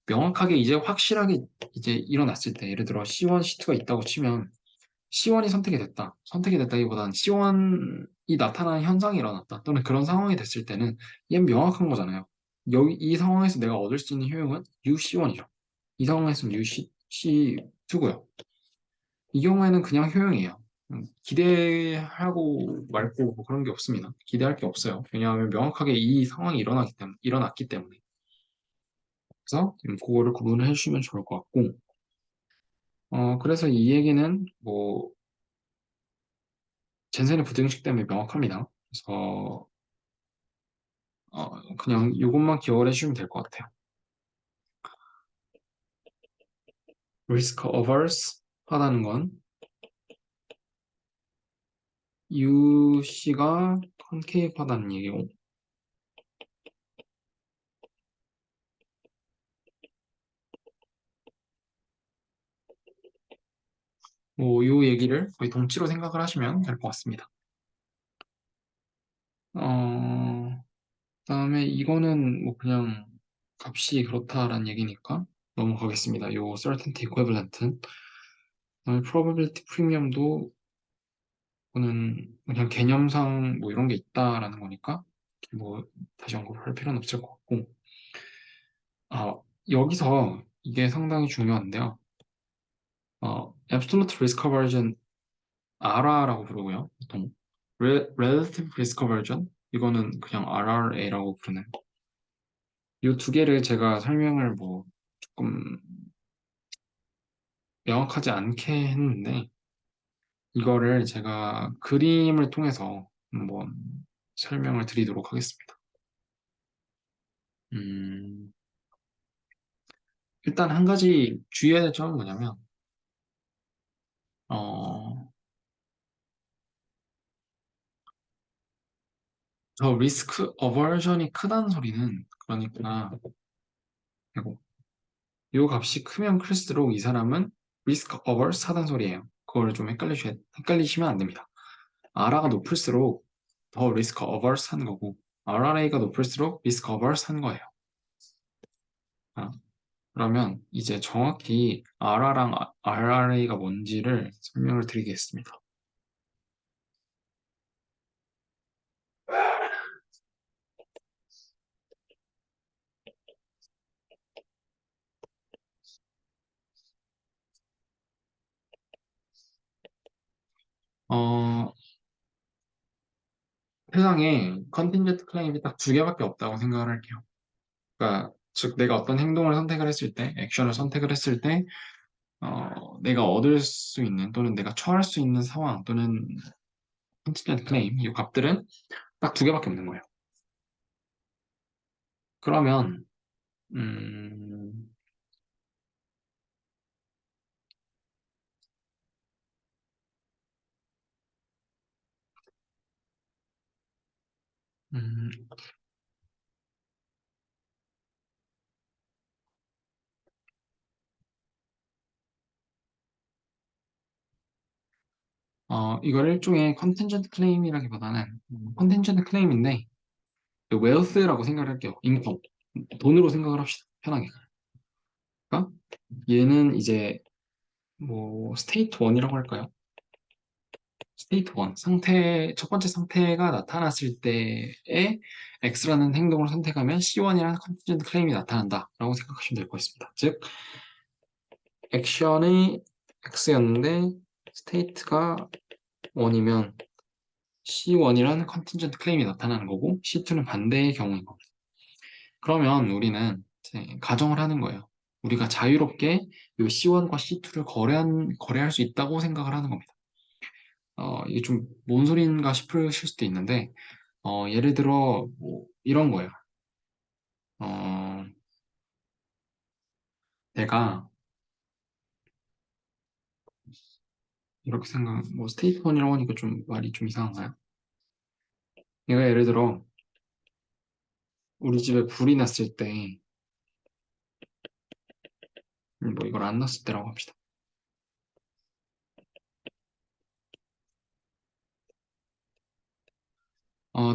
명확하게 이제 확실하게 이제 일어났을 때, 예를 들어 C1, C2가 있다고 치면 C1이 선택이 됐다. 선택이 됐다기보다는 C1이 나타나는 현상이 일어났다. 또는 그런 상황이 됐을 때는 얘는 명확한 거잖아요. 여기 이 상황에서 내가 얻을 수 있는 효용은 UC1이죠. 이 상황에서는 UC2고요. 이 경우에는 그냥 효용이에요. 기대하고 말고 뭐 그런 게 없습니다. 기대할 게 없어요. 왜냐하면 명확하게 이 상황이 일어났기 때문에. 그래서 그거를 구분을 해주시면 좋을 것 같고, 그래서 이 얘기는 뭐 젠센의 부등식 때문에 명확합니다. 그래서 그냥 이것만 기억을 해주시면 될 것 같아요. risk averse 하다는 건 UC가 컨케이브 하다는 얘기고, 뭐 이 얘기를 거의 동치로 생각을 하시면 될 것 같습니다. 그다음에 이거는 뭐 그냥 값이 그렇다라는 얘기니까 넘어가겠습니다. 요 certainty equivalent. 그다음에 probability premium도 그거는 그냥 개념상 뭐 이런 게 있다라는 거니까 뭐 다시 언급할 필요는 없을 것 같고, 여기서 이게 상당히 중요한데요. absolute risk aversion RR라고 부르고요. 보통 relative risk aversion 이거는 그냥 RRA라고 부르는. 이 두 개를 제가 설명을 뭐 조금 명확하지 않게 했는데 이거를 제가 그림을 통해서 한번 설명을 드리도록 하겠습니다. 음, 일단 한 가지 주의해야 될 점은 뭐냐면 어, 저 리스크 어버전이 크다는 소리는 그러니까 이거 요 값이 크면 클수록 이 사람은 리스크 어버스 하다는 소리예요. 그거를 좀 헷갈리시면 안 됩니다. R가 높을수록 더 리스크 어버스 하는 거고 RRA가 높을수록 리스크 어버스 하는 거예요. 아, 그러면 이제 정확히 RR랑 RRA가 뭔지를 설명을 드리겠습니다. 어, 세상에 컨틴전트 클레임이 딱 두 개밖에 없다고 생각을 할게요. 그러니까 즉 내가 어떤 행동을 선택을 했을 때, 액션을 선택을 했을 때, 내가 얻을 수 있는 또는 내가 처할 수 있는 상황 또는 컨틴전트 클레임 이 값들은 딱 두 개밖에 없는 거예요. 그러면 음, 음, 이걸 일종의 컨틴전트 클레임이라기보다는 컨틴전트 클레임인데 웨alth라고 생각을 할게요. 인컴, 돈으로 생각을 합시다. 편하게. 그러니까 얘는 이제 뭐 스테이트 1이라고 할까요? 스테이트 1, 첫 번째 상태가 나타났을 때에 X라는 행동을 선택하면 C1이라는 컨티전트 클레임이 나타난다라고 생각하시면 될 것 같습니다. 즉, 액션이 X였는데 스테이트가 1이면 C1이라는 컨티전트 클레임이 나타나는 거고 C2는 반대의 경우인 겁니다. 그러면 우리는 이제 가정을 하는 거예요. 우리가 자유롭게 이 C1과 C2를 거래할 수 있다고 생각을 하는 겁니다. 이게 좀 뭔 소린가 싶으실 수도 있는데, 예를 들어, 뭐, 이런 거예요. 어, 내가, 이렇게 뭐, 스테이트먼이라고 하니까 좀 말이 좀 이상한가요? 내가 예를 들어, 우리 집에 불이 났을 때, 뭐, 이걸 안 났을 때라고 합시다.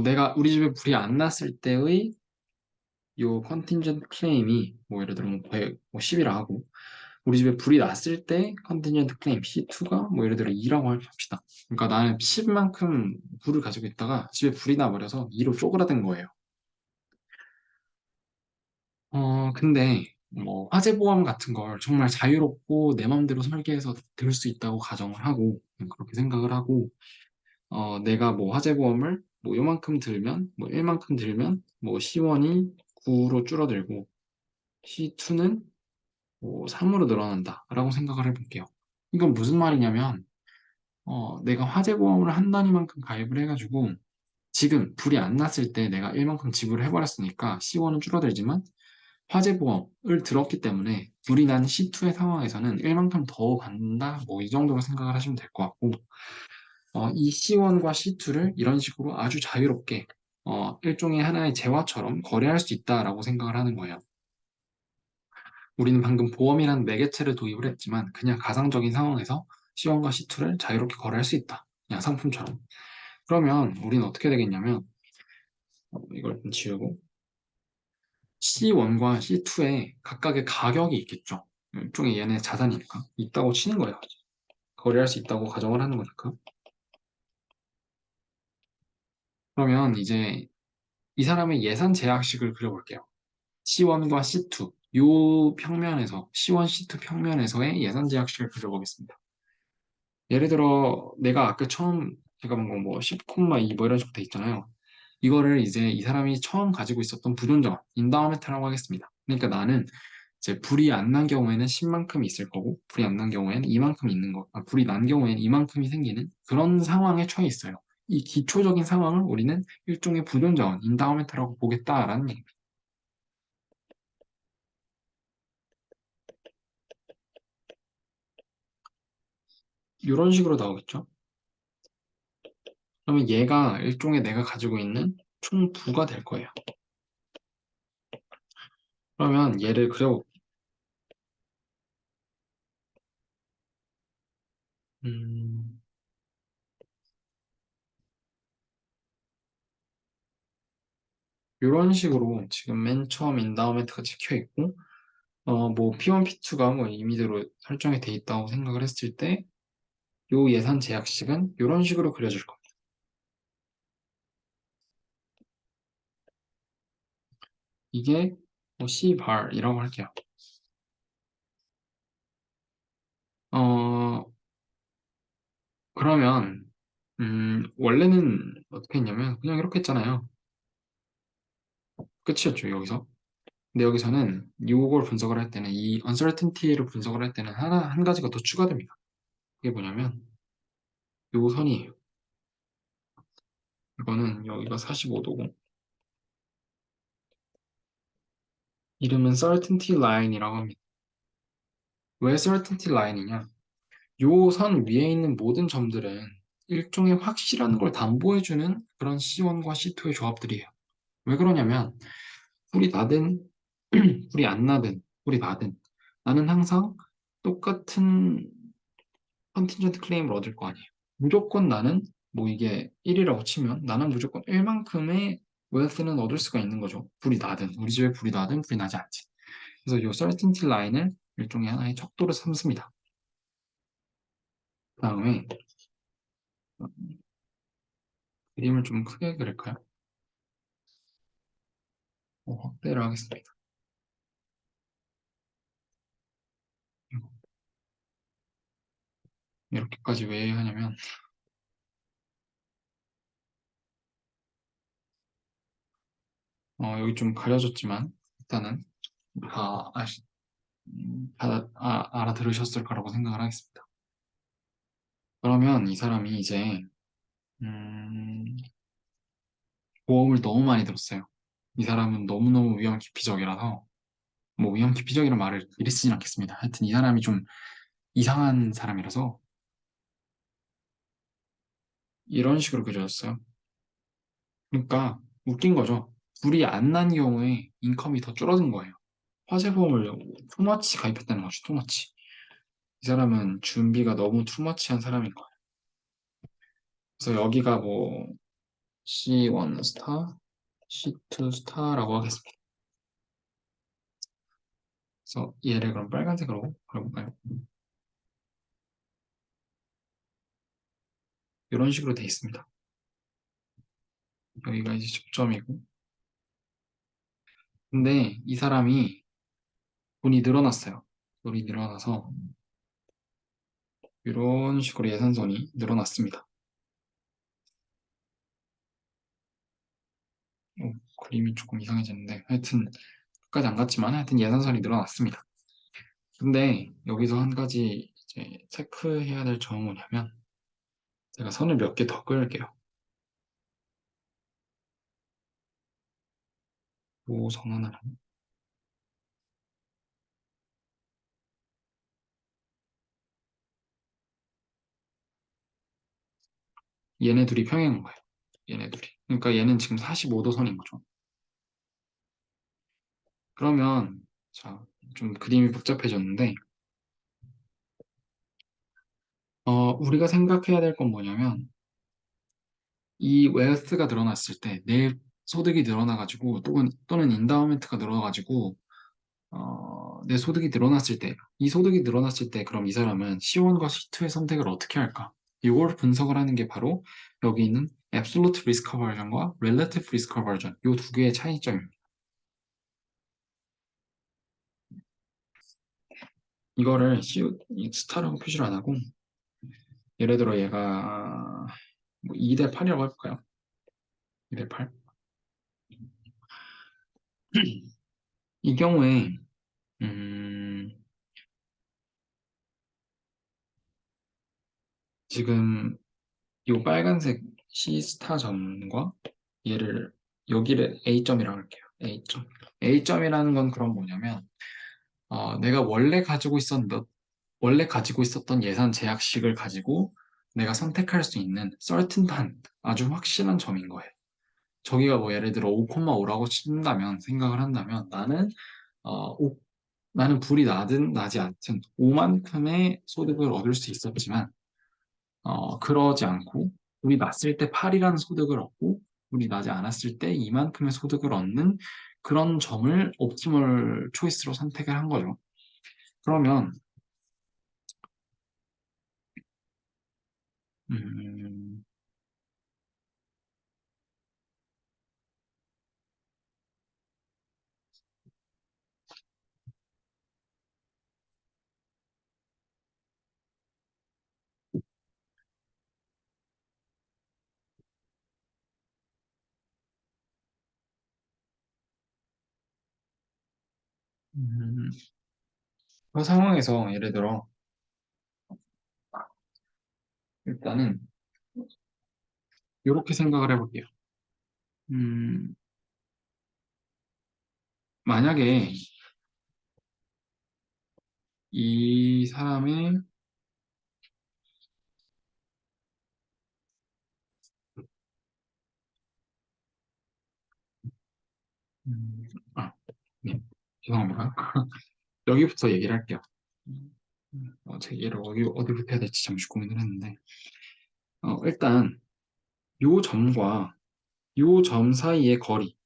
내가 우리 집에 불이 안 났을 때의 요 컨틴전트 클레임이 뭐 예를 들어 뭐 100, 뭐 10이라 하고 우리 집에 불이 났을 때 컨틴전트 클레임 C2가 뭐 예를 들어 2라고 합시다. 그러니까 나는 10만큼 불을 가지고 있다가 집에 불이 나버려서 2로 쪼그라든 거예요. 근데 뭐 화재보험 같은 걸 정말 자유롭고 내 맘대로 설계해서 들 수 있다고 가정을 하고 그렇게 생각을 하고 내가 뭐 화재보험을 뭐 요만큼 들면 뭐 1만큼 들면 뭐 C1이 9로 줄어들고 C2는 뭐 3으로 늘어난다라고 생각을 해볼게요. 이건 무슨 말이냐면 내가 화재보험을 한 단위만큼 가입을 해가지고 지금 불이 안 났을 때 내가 1만큼 지불을 해버렸으니까 C1은 줄어들지만 화재보험을 들었기 때문에 불이 난 C2의 상황에서는 1만큼 더 받는다 뭐 이 정도로 생각을 하시면 될 것 같고 이 C1과 C2를 이런 식으로 아주 자유롭게 일종의 하나의 재화처럼 거래할 수 있다라고 생각을 하는 거예요. 우리는 방금 보험이라는 매개체를 도입을 했지만 그냥 가상적인 상황에서 C1과 C2를 자유롭게 거래할 수 있다. 그냥 상품처럼. 그러면 우리는 어떻게 되겠냐면 이걸 좀 지우고 C1과 C2에 각각의 가격이 있겠죠. 일종의 얘네 자산이니까 있다고 치는 거예요. 거래할 수 있다고 가정을 하는 거니까. 그러면 이제 이 사람의 예산 제약식을 그려볼게요. C1과 C2 요 평면에서 C1, C2 평면에서의 예산 제약식을 그려보겠습니다. 예를 들어 내가 아까 처음 제가 본건 뭐 10,2 뭐 이런 식으로 돼 있잖아요. 이거를 이제 이 사람이 처음 가지고 있었던 부존전 인다우멘트라고 하겠습니다. 그러니까 나는 이제 불이 안 난 경우에는 10만큼 있을 거고 불이 안 난 경우에는 이만큼 있는 거, 불이 난 경우에는 이만큼이 생기는 그런 상황에 처해 있어요. 이 기초적인 상황을 우리는 일종의 부존전 인다우멘트라고 보겠다라는 얘기입니다. 이런 식으로 나오겠죠. 그러면 얘가 일종의 내가 가지고 있는 총부가 될 거예요. 그러면 얘를 그려 음, 이런 식으로 지금 맨 처음 인다우멘트가 찍혀 있고 뭐 P1, P2가 뭐 임의대로 설정이 돼 있다고 생각을 했을 때 요 예산 제약식은 이런 식으로 그려질 겁니다. 이게 뭐 Cbar이라고 할게요. 어, 그러면 원래는 어떻게 했냐면 그냥 이렇게 했잖아요. 끝이었죠, 여기서. 근데 여기서는 이걸 분석을 할 때는 이 uncertainty를 분석을 할 때는 한 가지가 더 추가됩니다. 그게 뭐냐면 요 선이에요. 이거는 여기가 45도고 이름은 certainty line이라고 합니다. 왜 certainty line이냐? 요 선 위에 있는 모든 점들은 일종의 확실한 걸 담보해주는 그런 C1과 C2의 조합들이에요. 왜 그러냐면 불이 나든 불이 안 나든 불이 나든 나는 항상 똑같은 컨틴전트 클레임을 얻을 거 아니에요. 무조건 나는 뭐 이게 1이라고 치면 나는 무조건 1만큼의 웨alth는 얻을 수가 있는 거죠. 불이 나든 우리 집에 불이 나든 불이 나지 않지. 그래서 이 certainty line을 일종의 하나의 척도로 삼습니다. 그 다음에 그림을 좀 크게 그릴까요? 확대를 하겠습니다. 이렇게까지 왜 하냐면 여기 좀 가려졌지만 일단은 다 알아들으셨을 거라고 생각을 하겠습니다. 그러면 이 사람이 이제 음, 보험을 너무 많이 들었어요. 이 사람은 너무너무 위험 기피적이라서 뭐 위험 기피적이라는 말을 이리 쓰진 않겠습니다. 하여튼 이 사람이 좀 이상한 사람이라서 이런 식으로 그려졌어요. 그러니까 웃긴 거죠. 불이 안 난 경우에 인컴이 더 줄어든 거예요. 화재보험을 투머치 가입했다는 거죠. 투머치. 이 사람은 준비가 너무 투머치한 사람인 거예요. 그래서 여기가 뭐 C1 스타, C2 스타라고 하겠습니다. 그래서 얘를 그럼 빨간색으로 그려볼까요? 이런 식으로 돼 있습니다. 여기가 이제 접점이고. 근데 이 사람이 돈이 늘어났어요. 돈이 늘어나서 이런 식으로 예산선이 늘어났습니다. 그림이 조금 이상해졌는데 하여튼 끝까지 안 갔지만 하여튼 예산선이 늘어났습니다. 근데 여기서 한 가지 이제 체크해야 될 점은 뭐냐면 제가 선을 몇 개 더 그을게요. 요선 하나랑 얘네 둘이 평행한 거예요. 얘네 둘이. 그러니까 얘는 지금 45도 선인 거죠. 그러면 자, 좀 그림이 복잡해졌는데 우리가 생각해야 될 건 뭐냐면 이 웨alth가 늘어났을 때 내 소득이 늘어나가지고 또는 인다우멘트가 늘어나가지고 내 소득이 늘어났을 때 이 소득이 늘어났을 때 그럼 이 사람은 C1과 C2의 선택을 어떻게 할까? 이걸 분석을 하는 게 바로 여기 있는 Absolute Risk Aversion과 Relative Risk Aversion 이 두 개의 차이점입니다. 이거를 스타라고 표시를 안 하고 예를 들어 얘가 뭐 2대 8이라고 해볼까요? 2대 8. 이 경우에 음, 지금 이 빨간색 C 스타 점과 얘를 여기를 A점이라고 할게요. A점. A점이라는 건 그럼 뭐냐면 내가 원래 가지고 있었던 예산 제약식을 가지고 내가 선택할 수 있는 certain한 아주 확실한 점인 거예요. 저기가 뭐 예를 들어 5,5라고 친다면 생각을 한다면 어, 오- 나는 불이 나든 나지 않든 5만큼의 소득을 얻을 수 있었지만 그러지 않고 우리 났을 때 8이라는 소득을 얻고 우리 나지 않았을 때 이만큼의 소득을 얻는 그런 점을 옵티멀 초이스로 선택을 한 거죠. 그러면 음, 음, 그 상황에서 예를 들어 일단은 이렇게 생각을 해볼게요. 음, 만약에 이 사람의 음, 아, 네, 죄송합니다. 여기부터 얘기를 할게요. 제 얘를 어디부터 해야 될지 잠시 고민을 했는데 일단 요 점과 요 점 사이의 거리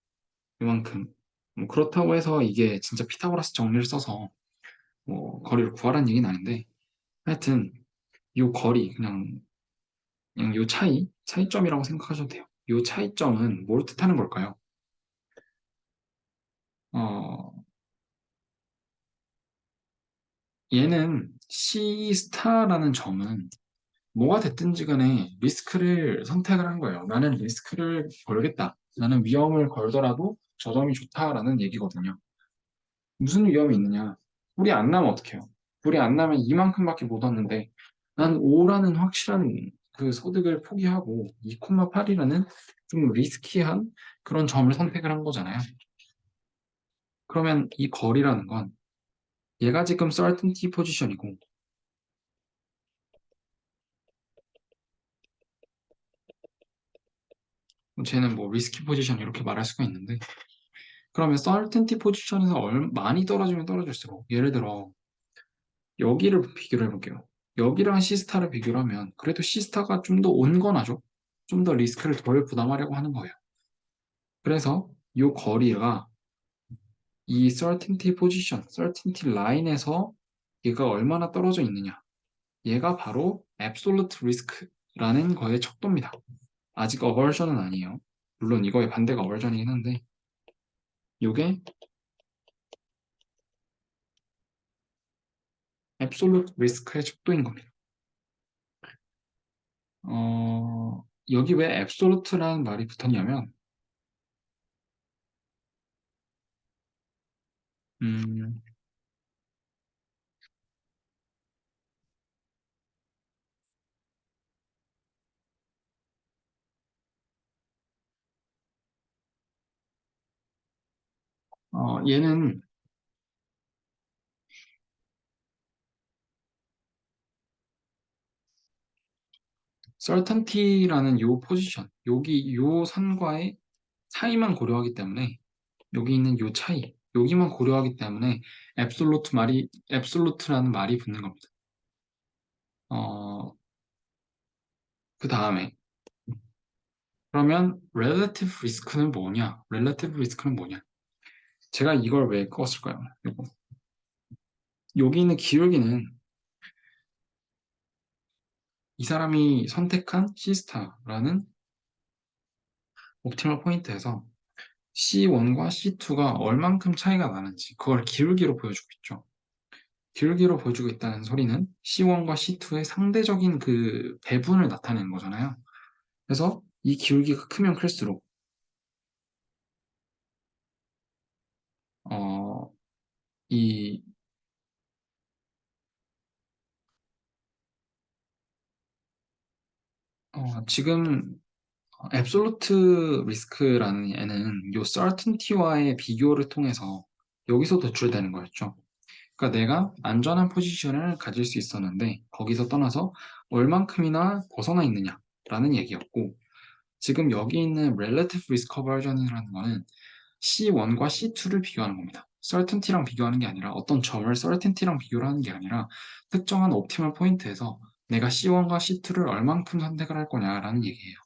이만큼 뭐 그렇다고 해서 이게 진짜 피타고라스 정리를 써서 뭐 거리를 구하라는 얘기는 아닌데 하여튼 요 거리 그냥 요 차이점이라고 생각하셔도 돼요. 요 차이점은 뭘 뜻하는 걸까요? 어, 얘는 C 스타라는 점은 뭐가 됐든지 간에 리스크를 선택을 한 거예요. 나는 리스크를 걸겠다. 나는 위험을 걸더라도 저 점이 좋다라는 얘기거든요. 무슨 위험이 있느냐? 불이 안 나면 어떡해요? 불이 안 나면 이만큼밖에 못 얻는데 난 5라는 확실한 그 소득을 포기하고 2,8이라는 좀 리스키한 그런 점을 선택을 한 거잖아요. 그러면 이 거리라는 건 얘가 지금 certainty 포지션이고 쟤는 뭐 리스키 포지션 이렇게 말할 수가 있는데 그러면 certainty 포지션에서 많이 떨어지면 떨어질수록 예를 들어 여기를 비교를 해볼게요. 여기랑 시스타를 비교를 하면 그래도 시스타가 좀 더 온건하죠. 좀 더 리스크를 덜 부담하려고 하는 거예요. 그래서 이 거리가 이 certainty position, certainty line에서 얘가 얼마나 떨어져 있느냐. 얘가 바로 absolute risk라는 거의 척도입니다. 아직 어버전은 아니에요. 물론 이거의 반대가 어버전이긴 한데 이게 absolute risk의 척도인 겁니다. 여기 왜 absolute라는 말이 붙었냐면 음, 얘는 certainty라는 요 포지션, 여기 요 산과의 차이만 고려하기 때문에 여기 있는 요 차이, 여기만 고려하기 때문에 absolute라는 말이 붙는 겁니다. 어, 그 다음에 그러면 relative risk는 뭐냐? relative risk는 뭐냐? 제가 이걸 왜 껐을까요? 이거. 여기 있는 기울기는 이 사람이 선택한 C스타라는 옵티멀 포인트에서 C1과 C2가 얼만큼 차이가 나는지 그걸 기울기로 보여주고 있죠. 기울기로 보여주고 있다는 소리는 C1과 C2의 상대적인 그 배분을 나타내는 거잖아요. 그래서 이 기울기가 크면 클수록 어, 이 지금 앱솔루트 리스크라는 애는 요 certainty와의 비교를 통해서 여기서 도출되는 거였죠. 그러니까 내가 안전한 포지션을 가질 수 있었는데 거기서 떠나서 얼만큼이나 벗어나 있느냐라는 얘기였고 지금 여기 있는 relative risk aversion이라는 거는 C1과 C2를 비교하는 겁니다. certainty랑 비교하는 게 아니라 어떤 점을 certainty랑 비교를 하는 게 아니라 특정한 옵티멀 포인트에서 내가 C1과 C2를 얼만큼 선택을 할 거냐라는 얘기예요.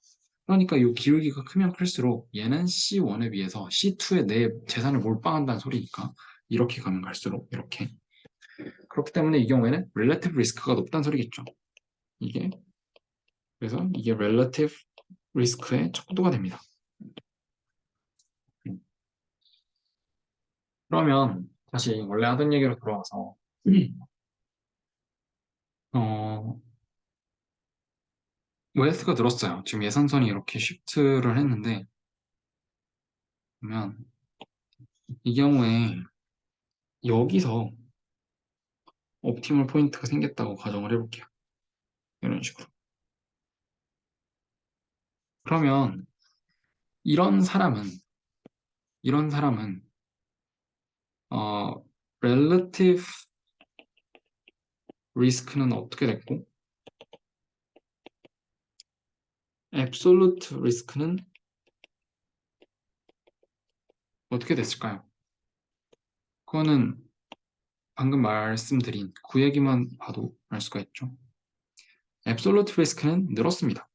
그러니까 이 기울기가 크면 클수록 얘는 C1에 비해서 C2에 내 재산을 몰빵한다는 소리니까 이렇게 가면 갈수록 이렇게 그렇기 때문에 이 경우에는 relative risk가 높다는 소리겠죠. 이게 그래서 이게 relative risk의 척도가 됩니다. 그러면 다시 원래 하던 얘기로 돌아와서 어, OS가 늘었어요. 지금 예상선이 이렇게 쉬프트를 했는데 보면 이 경우에 여기서 옵티멀 포인트가 생겼다고 가정을 해볼게요. 이런 식으로. 그러면 이런 사람은 이런 사람은 어, relative risk는 어떻게 됐고 absolute risk는 어떻게 됐을까요? 그거는 방금 말씀드린 그 얘기만 봐도 알 수가 있죠. absolute risk는 늘었습니다.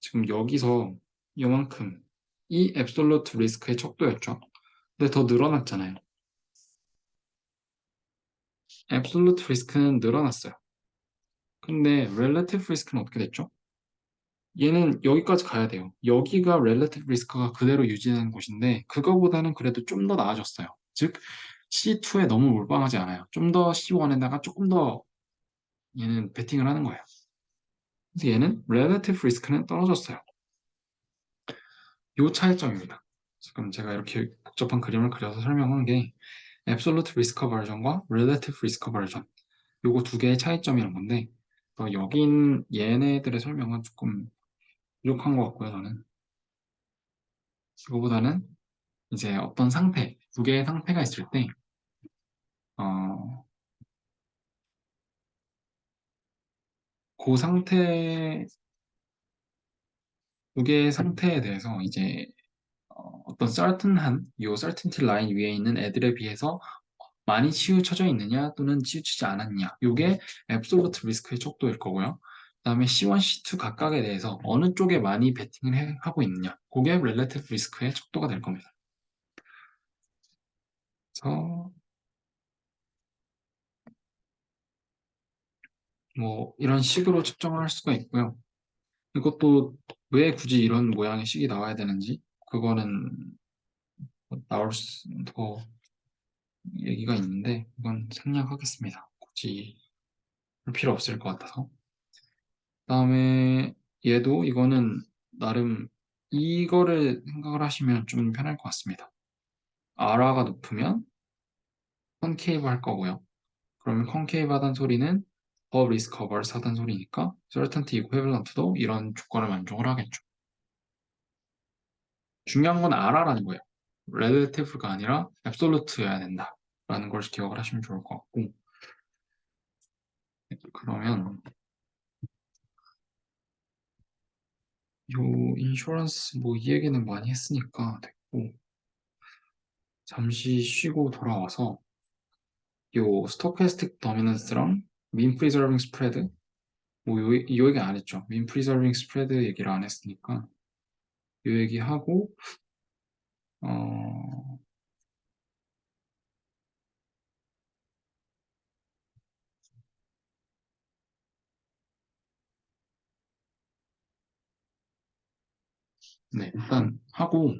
지금 여기서 요만큼 이 absolute risk의 척도였죠. 근데 더 늘어났잖아요. absolute risk는 늘어났어요. 근데 relative risk는 어떻게 됐죠? 얘는 여기까지 가야 돼요. 여기가 relative risk가 그대로 유지되는 곳인데 그거보다는 그래도 좀 더 나아졌어요. 즉 C2에 너무 몰빵하지 않아요. 좀 더 C1에다가 조금 더 얘는 베팅을 하는 거예요. 그래서 얘는 relative risk는 떨어졌어요. 요 차이점입니다. 지금 제가 이렇게 복잡한 그림을 그려서 설명한 게 absolute risk aversion과 relative risk aversion 요거 두 개의 차이점이란 건데 여긴 얘네들의 설명은 조금 부족한 것 같고요. 저는 이거보다는 이제 어떤 상태, 두 개의 상태가 있을 때 어, 그 상태, 두 개의 상태에 대해서 이제 어떤 certain한 요 certainty 라인 위에 있는 애들에 비해서 많이 치우쳐져 있느냐 또는 치우치지 않았냐 요게 absolute risk의 척도일 거고요. 그다음에 C1, C2 각각에 대해서 어느 쪽에 많이 베팅을 하고 있느냐 그게 relative risk의 척도가 될 겁니다. 그래서 뭐 이런 식으로 측정을 할 수가 있고요. 이것도 왜 굳이 이런 모양의 식이 나와야 되는지 그거는 더 얘기가 있는데 이건 생략하겠습니다. 굳이 할 필요 없을 것 같아서. 그다음에 얘도 이거는 나름 이거를 생각을 하시면 좀 편할 것 같습니다. 아라가 높으면 컨케이브 할 거고요. 그러면 컨케이브 하단 소리는 더 리스크 어버스 하단 소리니까 certainty equivalent도 이런 조건을 만족을 하겠죠. 중요한 건 아라라는 거예요. relative가 아니라 absolute여야 된다. 라는 걸 기억을 하시면 좋을 것 같고 그러면 요 인슈런스 뭐 이 얘기는 많이 했으니까 됐고 잠시 쉬고 돌아와서 요 스토캐스틱 도미넌스랑 민 프리저빙 스프레드 뭐 이 얘기 안 했죠. 민 프리저빙 스프레드 얘기를 안 했으니까 이 얘기하고 어, 네, 일단 하고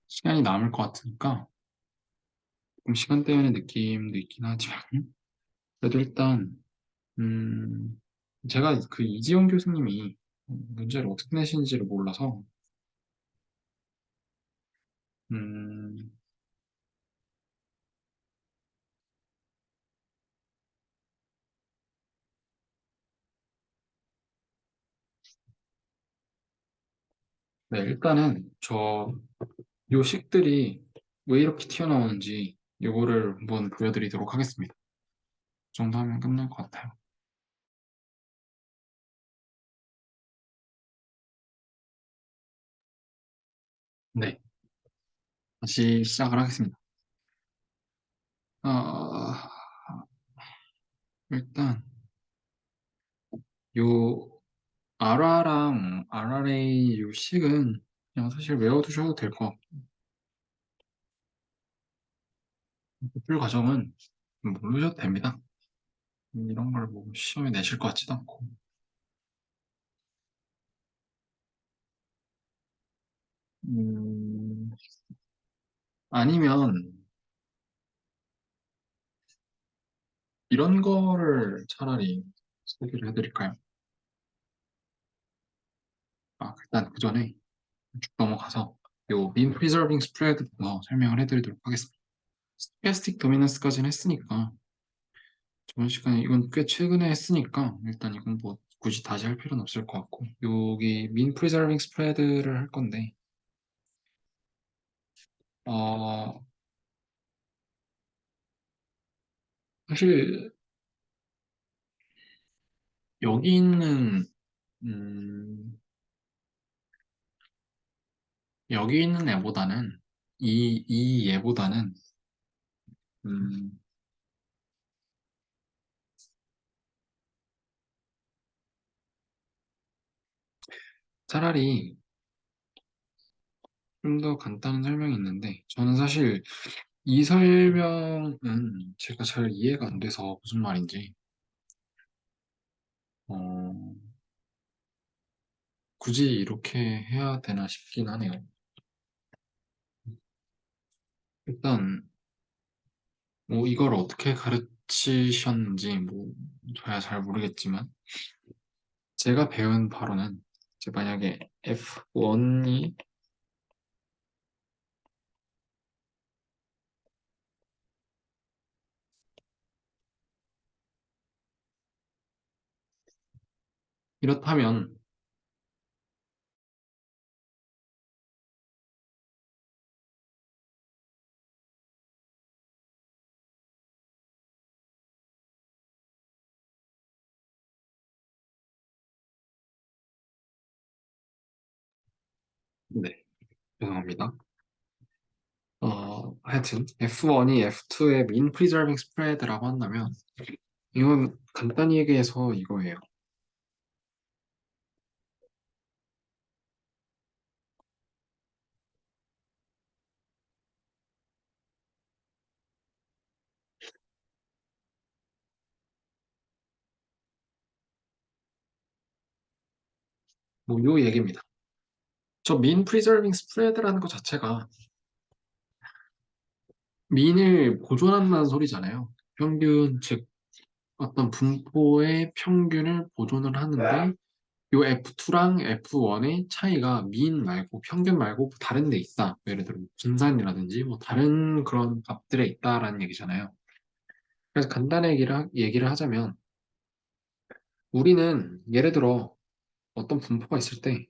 시간이 남을 것 같으니까 조금 시간 때문에 느낌도 있긴 하지만 그래도 일단 제가 그 이지영 교수님이 문제를 어떻게 내시는지를 몰라서 음, 네, 일단은 저 요식들이 왜 이렇게 튀어나오는지 요거를 한번 보여드리도록 하겠습니다. 그 정도 하면 끝날 것 같아요. 네, 다시 시작을 하겠습니다. 어, 일단 요 RR랑 RRA 요식은 그냥 사실 외워두셔도 될 것 같고 그 과정은 모르셔도 됩니다. 이런 걸 뭐 시험에 내실 것 같지도 않고 음, 아니면 이런 거를 차라리 소개를 해드릴까요? 아, 일단 그 전에 쭉 넘어가서 요 mean preserving spread부터 설명을 해드리도록 하겠습니다. stochastic dominance까지는 했으니까 저번 시간에 이건 꽤 최근에 했으니까 일단 이건 뭐 굳이 다시 할 필요는 없을 것 같고 여기 mean preserving spread를 할 건데 어, 사실 여기 있는 음, 여기 있는 애보다는 이 얘보다는 음, 차라리 좀 더 간단한 설명이 있는데 저는 사실 이 설명은 제가 잘 이해가 안 돼서 무슨 말인지 어, 굳이 이렇게 해야 되나 싶긴 하네요. 일단 뭐 이걸 어떻게 가르치셨는지 뭐 저야 잘 모르겠지만 제가 배운 바로는 이제 만약에 F1이 이렇다면 네, 죄송합니다. 하여튼 F1이 F2의 mean preserving spread라고 한다면 이건 간단히 얘기해서 이거예요. 뭐 요 얘기입니다. 저 mean preserving spread라는 것 자체가 mean을 보존한다는 소리잖아요. 평균, 즉 어떤 분포의 평균을 보존을 하는데 요 F2랑 F1의 차이가 mean 말고 평균 말고 다른 데 있다. 예를 들어 분산이라든지 뭐 다른 그런 값들에 있다라는 얘기잖아요. 그래서 간단하게 얘기를 하자면 우리는 예를 들어 어떤 분포가 있을 때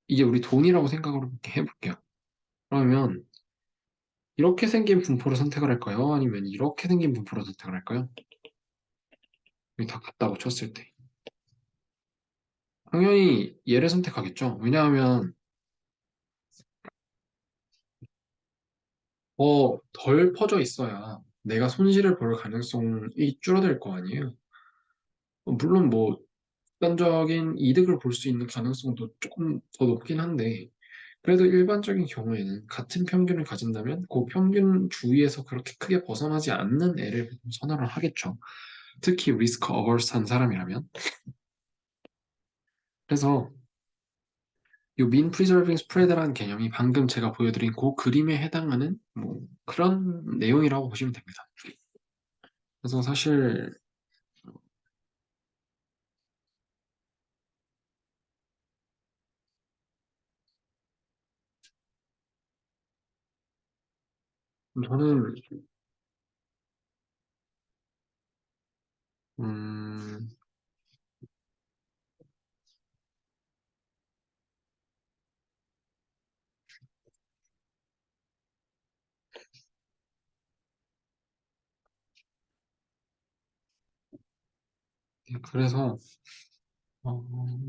이게 우리 돈이라고 생각을 해볼게요. 그러면 이렇게 생긴 분포를 선택을 할까요? 아니면 이렇게 생긴 분포를 선택을 할까요? 여기 다 같다고 쳤을 때. 당연히 얘를 선택하겠죠. 왜냐하면 덜 퍼져 있어야 내가 손실을 볼 가능성이 줄어들 거 아니에요. 물론 뭐 극단적인 이득을 볼 수 있는 가능성도 조금 더 높긴 한데 그래도 일반적인 경우에는 같은 평균을 가진다면 그 평균 주위에서 그렇게 크게 벗어나지 않는 애를 선호를 하겠죠. 특히 리스크 어버스한 사람이라면. 그래서 이 mean preserving spread라는 개념이 방금 제가 보여드린 그 그림에 해당하는 뭐 그런 내용이라고 보시면 됩니다. 그래서 사실 저는 음, 그래서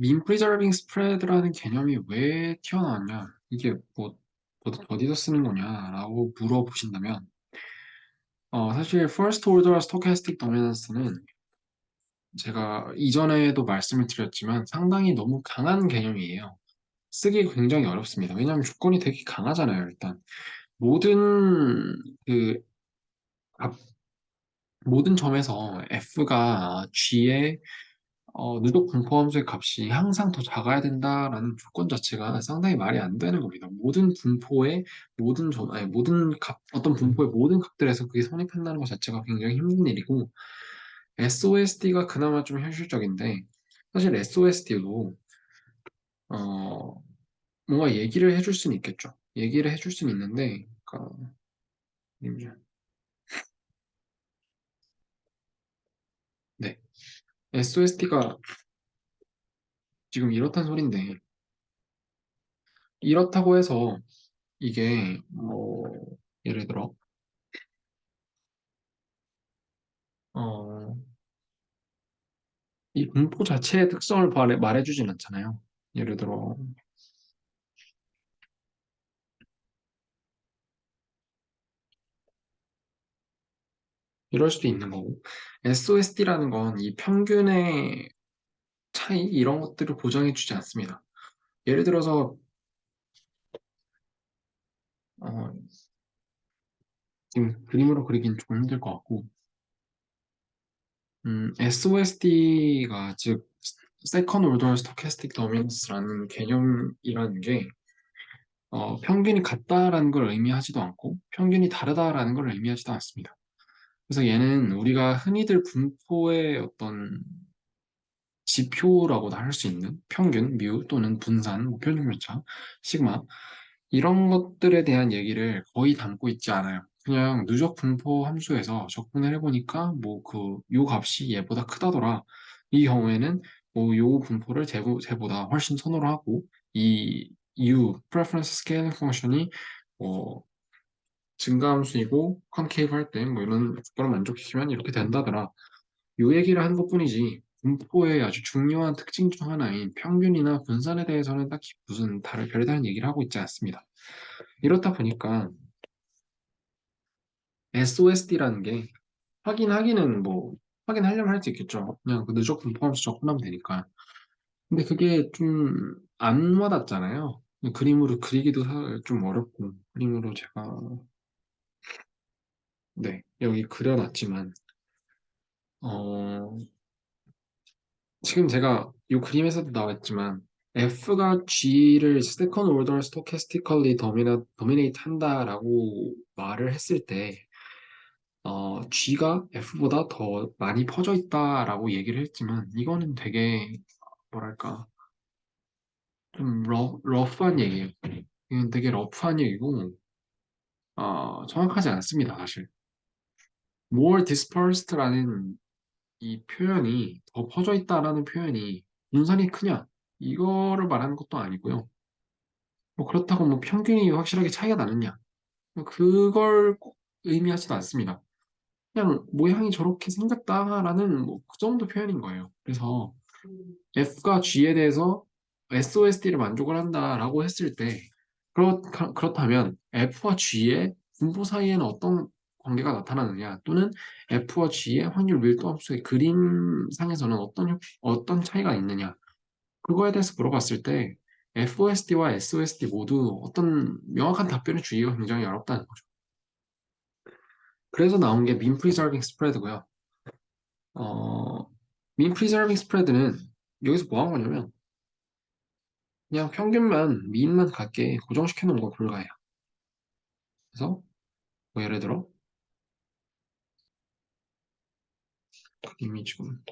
mean preserving spread라는 개념이 왜 튀어나왔냐 이게 뭐 어디서 쓰는 거냐라고 물어보신다면 사실 first order stochastic dominance는 제가 이전에도 말씀을 드렸지만 상당히 너무 강한 개념이에요. 쓰기 굉장히 어렵습니다. 왜냐하면 조건이 되게 강하잖아요, 일단. 모든, 그, 앞- 모든 점에서 F가 G의 누적 분포함수의 값이 항상 더 작아야 된다라는 조건 자체가 상당히 말이 안 되는 겁니다. 모든 분포의 모든 점, 아니, 모든 값, 어떤 분포의 모든 값들에서 그게 성립한다는 것 자체가 굉장히 힘든 일이고, SOSD가 그나마 좀 현실적인데, 사실 SOSD도, 뭔가 얘기를 해줄 수는 있겠죠. 얘기를 해줄 수는 있는데, 네. SOSD가 지금 이렇단 소린데, 이렇다고 해서 이게, 예를 들어, 어, 이 분포 자체의 특성을 말해주진 않잖아요. 예를 들어, 이럴 수도 있는 거고. SOSD라는 건 이 평균의 차이, 이런 것들을 보장해주지 않습니다. 예를 들어서, 어, 지금 그림으로 그리긴 좀 힘들 것 같고, SOSD가 즉 Second Order Stochastic Dominance라는 개념이라는 게 평균이 같다라는 걸 의미하지도 않고 평균이 다르다라는 걸 의미하지도 않습니다. 그래서 얘는 우리가 흔히들 분포의 어떤 지표라고도 할 수 있는 평균, 뮤 또는 분산, 뭐 표준편차, 시그마 이런 것들에 대한 얘기를 거의 담고 있지 않아요. 그냥 누적 분포 함수에서 접근을 해보니까 뭐 그 요 값이 얘보다 크다더라. 이 경우에는 뭐 요 분포를 쟤보다 훨씬 선호를 하고 이 preference scaling 펑션이 뭐 증가함수이고 컨케이브 할 때 뭐 이런 조건을 만족시키면 이렇게 된다더라. 요 얘기를 한 것뿐이지 분포의 아주 중요한 특징 중 하나인 평균이나 분산에 대해서는 딱히 무슨 별다른 얘기를 하고 있지 않습니다. 이렇다 보니까 SOSD라는 게 확인하기는 뭐 확인하려면 할 수 있겠죠. 그냥 그 누적 분포함수 접근하면 되니까. 근데 그게 좀 안 와닿잖아요. 그림으로 그리기도 좀 어렵고 그림으로 제가 네 여기 그려놨지만 어 지금 제가 이 그림에서도 나왔지만 F가 G를 second order stochastically dominate 한다라고 말을 했을 때 G가 F보다 더 많이 퍼져 있다라고 얘기를 했지만 이거는 되게 뭐랄까 좀 러프한 얘기예요. 이건 되게 러프한 얘기고 정확하지 않습니다, 사실. more dispersed라는 이 표현이 더 퍼져 있다라는 표현이 분산이 크냐? 이거를 말하는 것도 아니고요. 뭐 그렇다고 뭐 평균이 확실하게 차이가 나느냐? 그걸 꼭 의미하지도 않습니다. 그냥 모양이 저렇게 생겼다라는 뭐 그 정도 표현인 거예요. 그래서 F가 G에 대해서 SOSD를 만족을 한다라고 했을 때 그렇다면 F와 G의 분포 사이에는 어떤 관계가 나타나느냐 또는 F와 G의 확률 밀도 함수의 그림상에서는 어떤 차이가 있느냐 그거에 대해서 물어봤을 때 FOSD와 SOSD 모두 어떤 명확한 답변을 주기가 굉장히 어렵다는 거죠. 그래서 나온 게 mean preserving spread고요. 어, mean preserving spread는 여기서 뭐 한 거냐면 그냥 평균만 mean만 같게 고정시켜 놓은 거 불가해요. 그래서 뭐 예를 들어 그림이 지금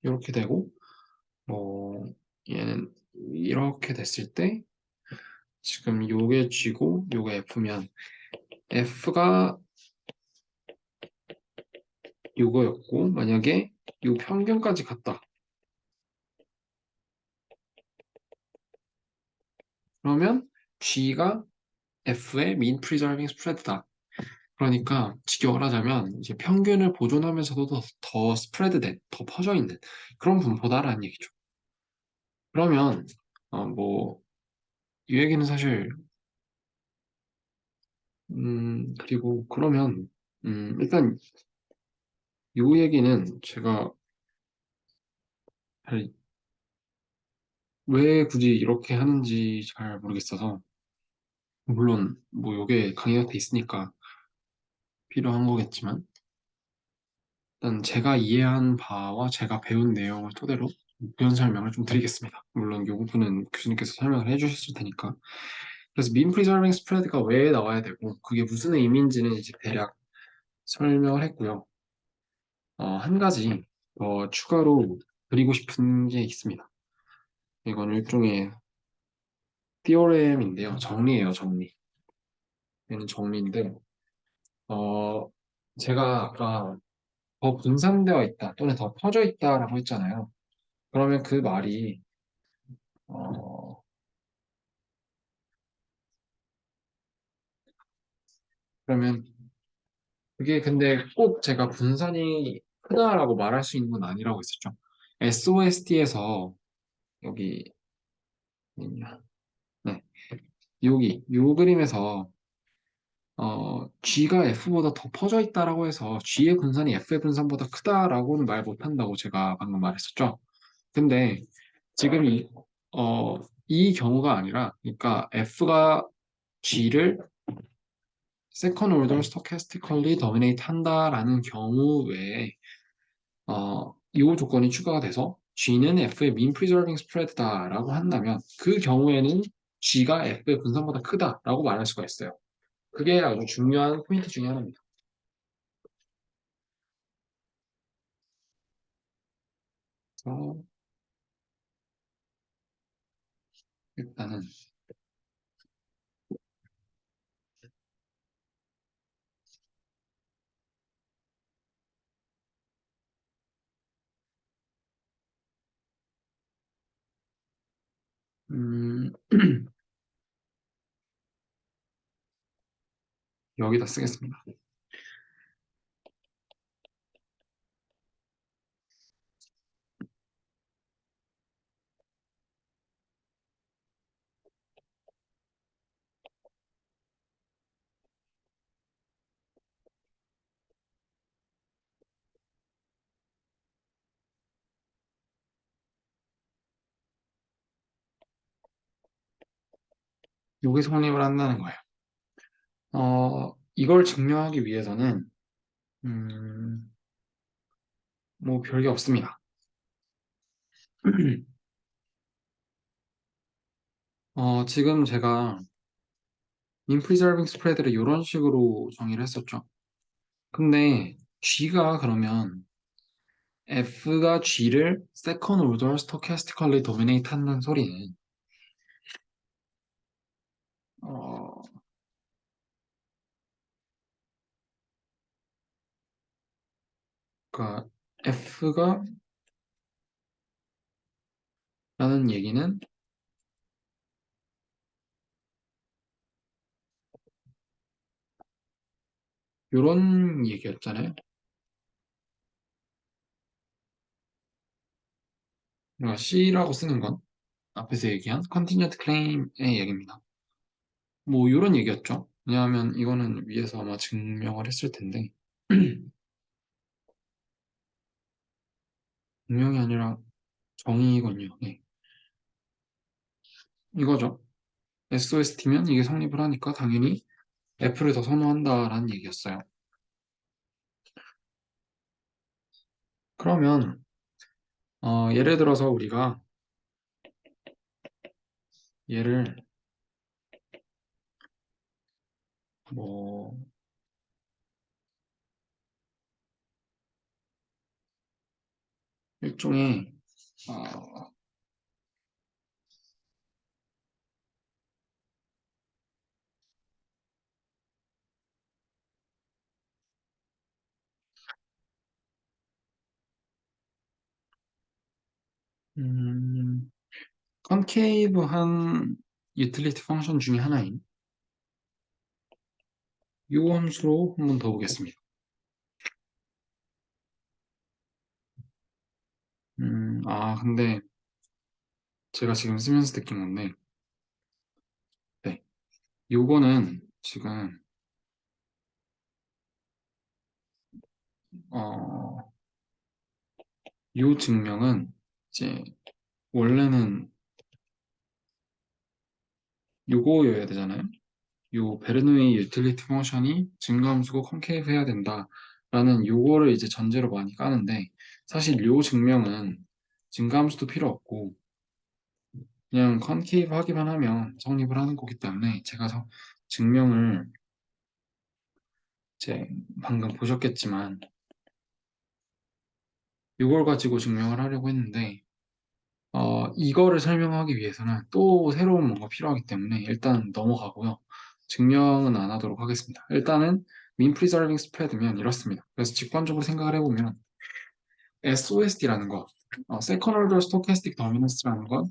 이렇게 되고 얘는 이렇게 됐을 때 지금 요게 G고 요게 F면 F가 요거였고 만약에 요 평균까지 갔다 그러면 G가 F의 mean preserving spread다. 그러니까 직역을 하자면 이제 평균을 보존하면서도 더 스프레드된, 더 퍼져 있는 그런 분포다라는 얘기죠. 그러면 뭐 이 얘기는 사실 그리고 그러면 일단 이 얘기는 제가 잘 왜 굳이 이렇게 하는지 잘 모르겠어서 물론 뭐 요게 강의가 돼 있으니까 필요한 거겠지만 일단 제가 이해한 바와 제가 배운 내용을 토대로 부연 설명을 좀 드리겠습니다. 물론 이 부분은 교수님께서 설명을 해주셨을 테니까. 그래서 mean preserving spread가 왜 나와야 되고 그게 무슨 의미인지는 이제 대략 설명을 했고요. 한 가지 더 추가로 드리고 싶은 게 있습니다. 이건 일종의 theorem인데요. 정리예요, 정리. 얘는 정리인데 어, 제가 아까 더 분산되어 있다 또는 더 퍼져 있다라고 했잖아요. 그러면 그 말이 어, 그러면 그게 근데 꼭 제가 분산이 크다라고 말할 수 있는 건 아니라고 했었죠. SOSD에서 여기 있냐? 네, 여기 요 그림에서 G가 F보다 더 퍼져 있다라고 해서 G의 분산이 F의 분산보다 크다라고는 말 못한다고 제가 방금 말했었죠. 근데 지금 이 경우가 아니라, 그러니까 F가 G를 second order stochastically dominate 한다라는 경우 외에 이 조건이 추가가 돼서 G는 F의 mean preserving spread다라고 한다면 그 경우에는 G가 F의 분산보다 크다라고 말할 수가 있어요. 그게 아주 중요한 포인트 중에 하나입니다. 그래서 일단은 음, 여기다 쓰겠습니다. 여기 성립을 한다는 거예요. 이걸 증명하기 위해서는 음, 뭐 별게 없습니다. 지금 제가 인프리저빙 스프레드를 이런 식으로 정의를 했었죠. 근데 G가 그러면 F가 G를 세컨 오더 스토캐스티컬리 도미네이트 한다는 소리는 어, 그러니까 F가 라는 얘기는 이런 얘기였잖아요. 그러니까 C라고 쓰는 건 앞에서 얘기한 컨티뉴트 클레임의 얘기입니다. 뭐 이런 얘기였죠. 왜냐하면 이거는 위에서 아마 증명을 했을 텐데 증명이 아니라 정의군요. 네. 이거죠. SOST면 이게 성립을 하니까 당연히 F를 더 선호한다라는 얘기였어요. 그러면 예를 들어서 우리가 얘를 뭐 일종의 어, 음, 컨케이브한 유틸리티 펑션 중에 하나인 이 함수로 한번 더 보겠습니다. 근데 제가 지금 쓰면서 느낀 건데, 네, 요거는 지금 어, 요 증명은 이제 원래는 요거여야 되잖아요. 요 베르노이 유틸리티 펑션이 증가함수고 컨케이브 해야 된다라는 요거를 이제 전제로 많이 까는데 사실 요 증명은 증가함수도 필요 없고 그냥 컨케이브 하기만 하면 성립을 하는 거기 때문에 제가 증명을 이제 방금 보셨겠지만 이걸 가지고 증명을 하려고 했는데 이거를 설명하기 위해서는 또 새로운 뭔가 필요하기 때문에 일단 넘어가고요. 증명은 안 하도록 하겠습니다. 일단은 mean preserving spread면 이렇습니다. 그래서 직관적으로 생각을 해보면 SOSD라는 거, Second Order Stochastic Dominance라는 건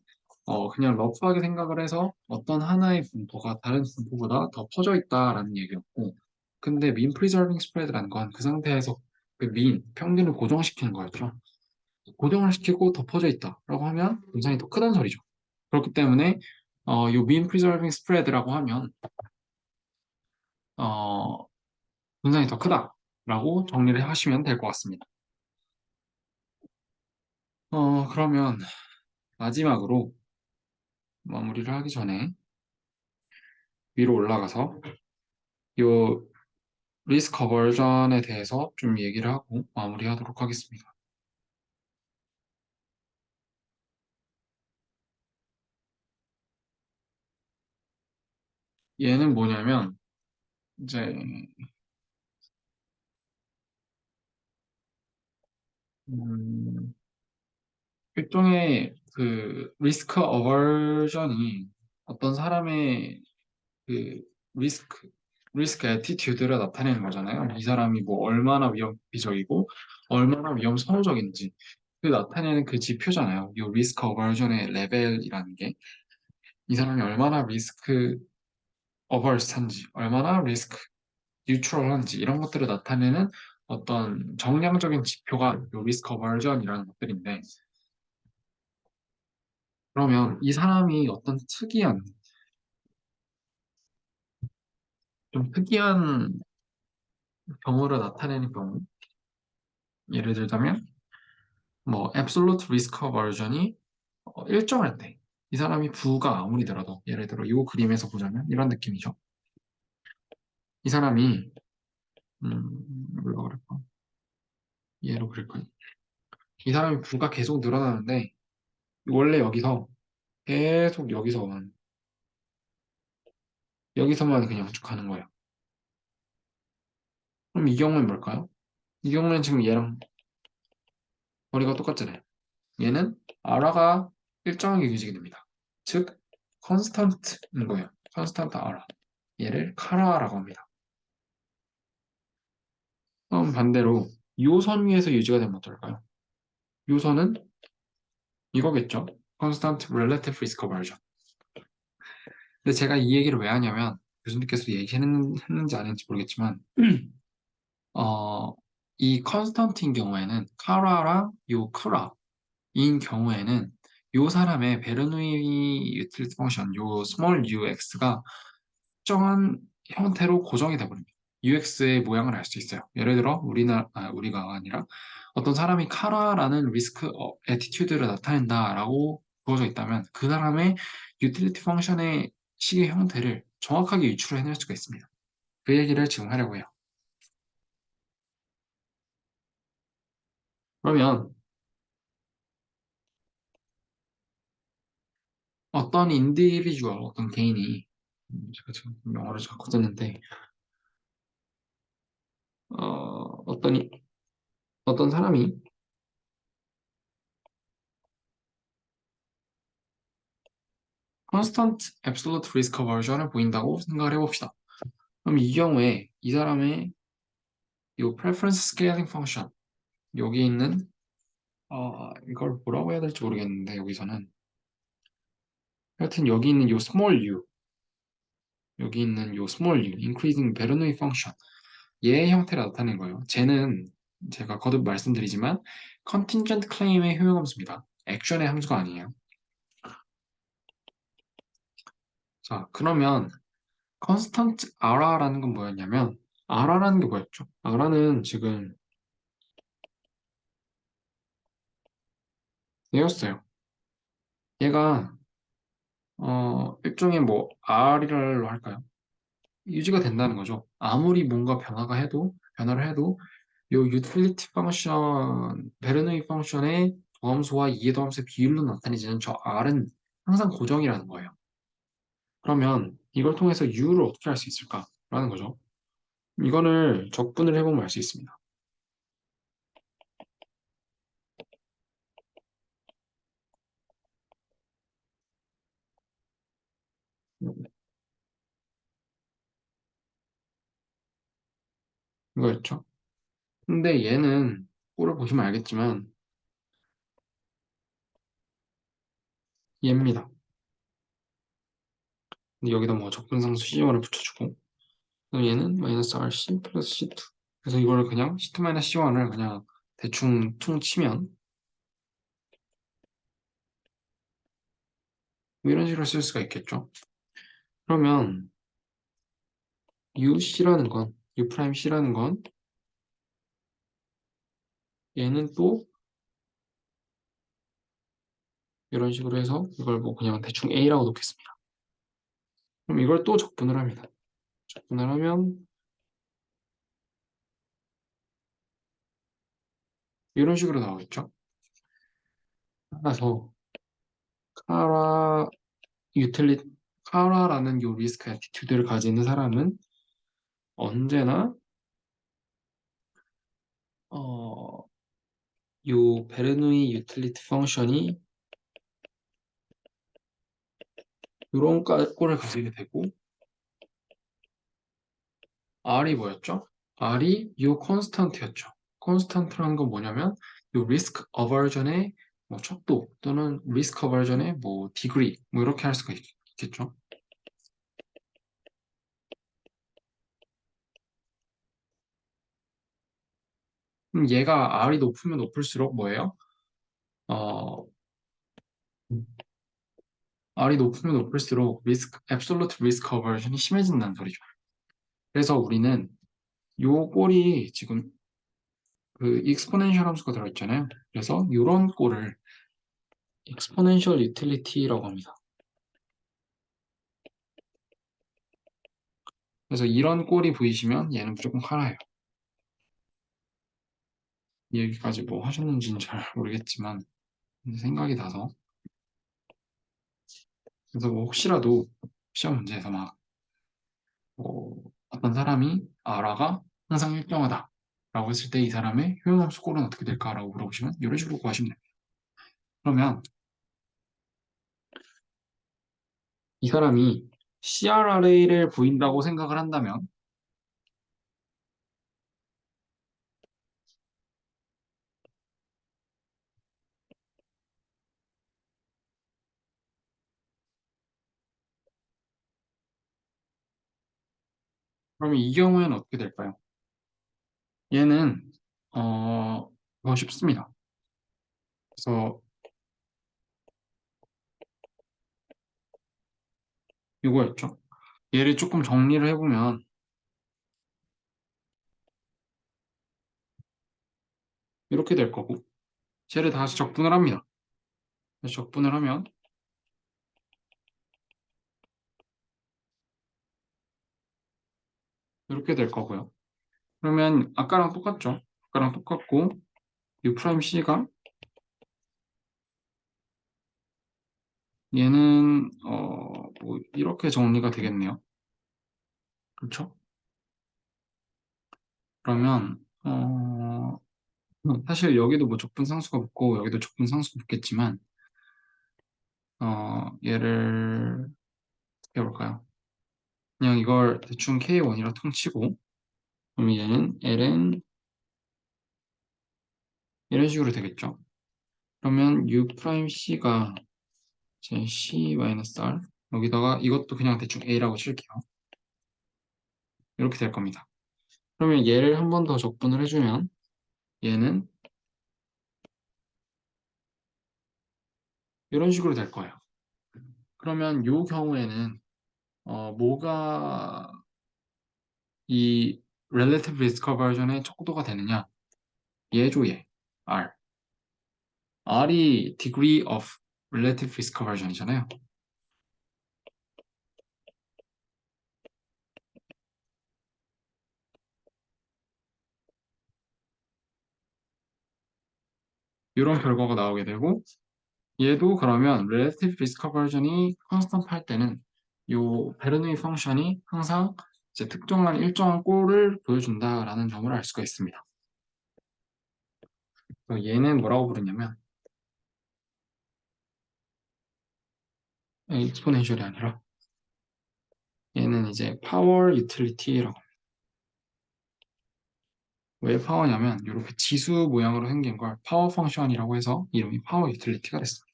그냥 러프하게 생각을 해서 어떤 하나의 분포가 다른 분포보다 더 퍼져 있다라는 얘기였고 근데 mean preserving spread라는 건 그 상태에서 그 mean, 평균을 고정시키는 거였죠. 고정을 시키고 덮어져 있다라고 하면 분산이 더 크다는 소리죠. 그렇기 때문에 요 mean preserving spread라고 하면 어, 분산이 더 크다라고 정리를 하시면 될 것 같습니다. 그러면 마지막으로 마무리를 하기 전에 위로 올라가서 요 리스크 어버전에 대해서 좀 얘기를 하고 마무리하도록 하겠습니다. 얘는 뭐냐면 이제 음, 일종의 그 리스크 어버전이 어떤 사람의 그 리스크 리스크 애티튜드를 나타내는 거잖아요. 이 사람이 뭐 얼마나 위험비적이고 얼마나 위험 선호적인지 그 나타내는 그 지표잖아요. 이 리스크 어버전의 레벨이라는 게 이 사람이 얼마나 리스크 어버스한지 얼마나 리스크 뉴트럴한지 이런 것들을 나타내는 어떤 정량적인 지표가 이 리스크 어버전이라는 것들인데 그러면 이 사람이 어떤 좀 특이한 경우를 나타내는 경우 예를 들자면 뭐 absolute risk aversion이 일정할 때 이 사람이 부가 아무리 들어도 예를 들어 이 그림에서 보자면 이런 느낌이죠. 이 사람이 뭘로 그럴까? 얘로 그릴까요? 이 사람이 부가 계속 늘어나는데 원래 여기서 계속 여기서만 그냥 쭉 가는 거예요. 그럼 이 경우는 뭘까요? 이 경우는 지금 얘랑 거리가 똑같잖아요. 얘는 아라가 일정하게 유지가 됩니다. 즉, constant인 거예요. constant 아라. 얘를 카라라고 합니다. 그럼 반대로 요선 위에서 유지가 되면 어떨까요? 요선은 이거겠죠. constant relative risk aversion. 근데 제가 이 얘기를 왜 하냐면 교수님께서 얘기했는지 아닌지 모르겠지만 어, 이 constant인 경우에는 카라랑 요 크라인 경우에는 요 사람의 베르누이 유틸리티 펑션 요 스몰 ux가 특정한 형태로 고정이 되버립니다. UX의 모양을 알 수 있어요. 예를 들어 우리가 아니라 어떤 사람이 카라라는 리스크 애티튜드를 나타낸다라고 주어져 있다면 그 사람의 유틸리티 펑션의 식의 형태를 정확하게 유출해낼 수가 있습니다. 그 얘기를 지금 하려고 해요. 그러면 어떤 인디비주얼, 어떤 개인이 제가 지금 영어를 자꾸 썼는데 어, 어떤 이- 어떤 사람이 constant absolute risk aversion을 보인다고 생각을 해봅시다. 그럼 이 경우에 이 사람의 이 preference scaling function 여기 있는 이걸 뭐라고 해야 될지 모르겠는데 여기서는 하여튼 여기 있는 이 small u 여기 있는 이 small u increasing Bernoulli function 얘의 형태를 나타낸 거예요. 쟤는 제가 거듭 말씀드리지만 contingent claim의 효용 함수입니다. 액션의 함수가 아니에요. 자, 그러면 constant R라는 건 뭐였냐면 R라는 게 뭐였죠? R는 지금 얘였어요. 얘가 일종의 뭐 R이라고 할까요? 유지가 된다는 거죠. 아무리 뭔가 변화를 해도 요 유틸리티 펑션, 베르누이 펑션의 도함수와 이해도함수의 비율로 나타내지는 저 R은 항상 고정이라는 거예요. 그러면 이걸 통해서 U를 어떻게 할 수 있을까라는 거죠. 이거를 적분을 해보면 알 수 있습니다. 이거였죠. 근데 얘는 꼴을 보시면 알겠지만 얘입니다. 근데 여기다 뭐 적분상수 C1을 붙여주고 그럼 얘는 마이너스 RC 플러스 C2 그래서 이걸 그냥 C2 마이너스 C1을 그냥 대충 퉁 치면 뭐 이런 식으로 쓸 수가 있겠죠. 그러면 UC라는 건 U'C라는 건 얘는 또 이런 식으로 해서 이걸 뭐 그냥 대충 A라고 놓겠습니다. 그럼 이걸 또 적분을 합니다. 적분을 하면 이런 식으로 나오겠죠. 따라서 카라 유틸리 카라라는 요 리스크 애티튜드를 가지는 사람은 언제나 어, 요 베르누이 유틸리티 펑션이 이런 꼴을 가지게 되고 R이 뭐였죠? R이 요 콘스탄트였죠. 콘스탄트라는 건 뭐냐면 요 리스크 어버전의 뭐 척도 또는 리스크 어버전의 뭐 디그리 뭐 이렇게 할 수가 있겠죠. 그럼 얘가 R이 높으면 높을수록 뭐예요? 어, R이 높으면 높을수록 리스크, absolute risk aversion이 심해진다는 소리죠. 그래서 우리는 요 꼴이 지금 그 exponential 함수가 들어있잖아요. 그래서 이런 꼴을 exponential utility라고 합니다. 그래서 이런 꼴이 보이시면 얘는 무조건 카라예요. 이 얘기까지 뭐 하셨는지는 잘 모르겠지만 생각이 나서 그래서 뭐 혹시라도 시험 문제에서 막 어떤 사람이 라가 항상 일정하다 라고 했을 때 이 사람의 효용함수 스코어는 어떻게 될까라고 물어보시면 이런 식으로 구하시면 됩니다. 그러면 이 사람이 CRRA를 보인다고 생각을 한다면 그러면 이 경우에는 어떻게 될까요? 얘는 더 쉽습니다. 그래서 이거였죠. 얘를 조금 정리를 해보면 이렇게 될 거고 쟤를 다시 적분을 합니다. 다시 적분을 하면 이렇게 될 거고요. 그러면 아까랑 똑같죠? 아까랑 똑같고 U'C가 얘는 뭐 이렇게 정리가 되겠네요. 그렇죠? 그러면 사실 여기도 뭐 적분 상수가 붙고 여기도 적분 상수가 붙겠지만 얘를 어떻게 해볼까요? 그냥 이걸 대충 K1이라 퉁치고 그럼 얘는 L은 이런 식으로 되겠죠? 그러면 U'C가 제 C-R 여기다가 이것도 그냥 대충 A라고 칠게요. 이렇게 될 겁니다. 그러면 얘를 한 번 더 적분을 해주면 얘는 이런 식으로 될 거예요. 그러면 이 경우에는 뭐가 이 relative risk aversion의 척도가 되느냐? 얘죠, 얘. R. R이 degree of relative risk aversion이잖아요. 이런 결과가 나오게 되고 얘도 그러면 relative risk aversion이 constant 할 때는 이 베르누이 펑션이 항상 이제 특정한 일정한 꼴을 보여준다라는 점을 알 수가 있습니다. 그래서 얘는 뭐라고 부르냐면 exponential이 아니라 얘는 이제 power utility라고. 왜 파워냐면 이렇게 지수 모양으로 생긴 걸 파워 펑션이라고 해서 이름이 파워 유틸리티가 됐어요.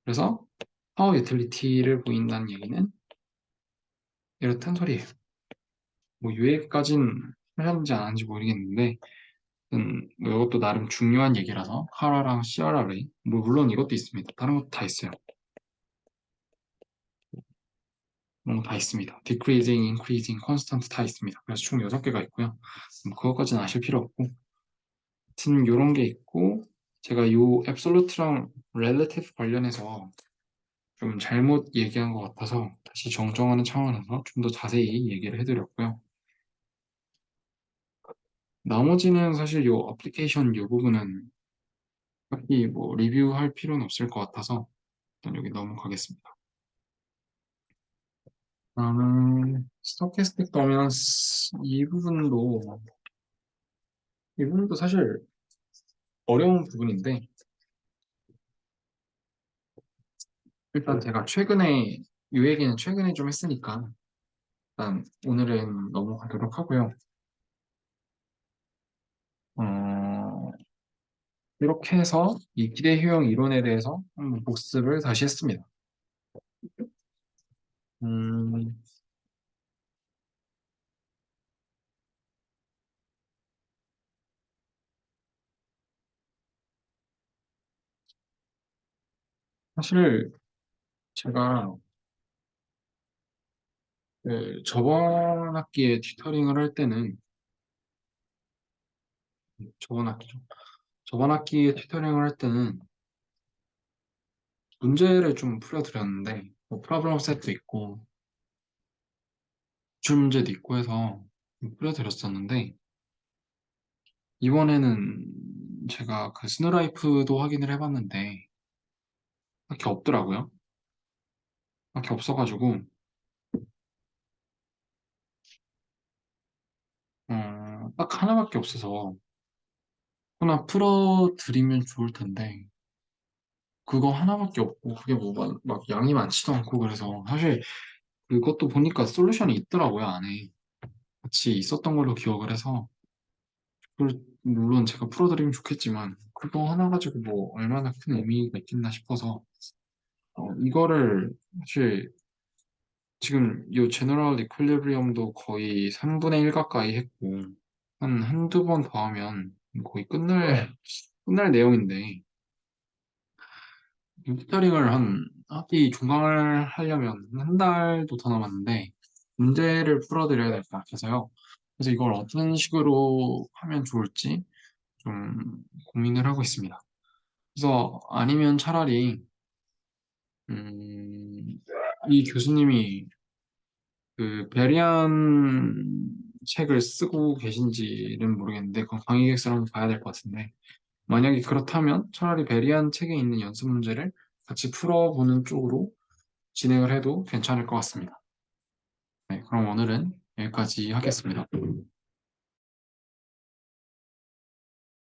그래서 파워 유틸리티를 보인다는 얘기는 이렇다는 소리예요. 뭐 유해까진 하셨는지 안 하는지 모르겠는데 뭐 이것도 나름 중요한 얘기라서 카라랑 CRRA 뭐 물론 이것도 있습니다. 다른 것도 다 있어요. 뭐 다 있습니다. decreasing, increasing, constant 다 있습니다. 그래서 총 6개가 있고요. 그것까지는 아실 필요 없고 하여튼 이런 게 있고 제가 요 absolute랑 relative 관련해서 좀 잘못 얘기한 것 같아서 다시 정정하는 차원에서 좀 더 자세히 얘기를 해드렸고요. 나머지는 사실 요 어플리케이션 요 부분은 딱히 뭐 리뷰할 필요는 없을 것 같아서 일단 여기 넘어가겠습니다. 다음은 스토캐스틱 도미넌스 이 부분도 사실 어려운 부분인데 일단 제가 최근에 이 얘기는 최근에 좀 했으니까 일단 오늘은 넘어가도록 하고요. 어, 이렇게 해서 이 기대 효용 이론에 대해서 한번 복습을 다시 했습니다. 음, 사실 제가 그 저번 학기에 튜터링을 할 때는 저번 학기죠. 저번 학기에 튜터링을 할 때는 문제를 좀 풀어드렸는데 뭐 프로블럼 셋도 있고 기출 문제도 있고 해서 좀 풀어드렸었는데 이번에는 제가 그 스누라이프도 확인을 해봤는데 딱히 없더라고요. 딱히 없어가지고 딱 하나밖에 없어서 하나 풀어드리면 좋을 텐데 그거 하나밖에 없고 그게 뭐 막 양이 많지도 않고 그래서 사실 그것도 보니까 솔루션이 있더라고요 안에 같이 있었던 걸로 기억을 해서 물론 제가 풀어드리면 좋겠지만 그거 하나 가지고 뭐 얼마나 큰 의미가 있겠나 싶어서 이거를 사실 지금 이 제너럴 이퀄리브리엄도 거의 3분의 1 가까이 했고 한두 번 더 하면 거의 끝날 내용인데 튜터링을 하기 종강을 하려면 한 달도 더 남았는데 문제를 풀어드려야 될 것 같아서요. 그래서 이걸 어떤 식으로 하면 좋을지 좀 고민을 하고 있습니다. 그래서 아니면 차라리 음, 이 교수님이 그 베리안 책을 쓰고 계신지는 모르겠는데 그건 강의 객서를 한번 봐야 될 것 같은데 만약에 그렇다면 차라리 베리안 책에 있는 연습 문제를 같이 풀어보는 쪽으로 진행을 해도 괜찮을 것 같습니다. 네, 그럼 오늘은 여기까지 하겠습니다.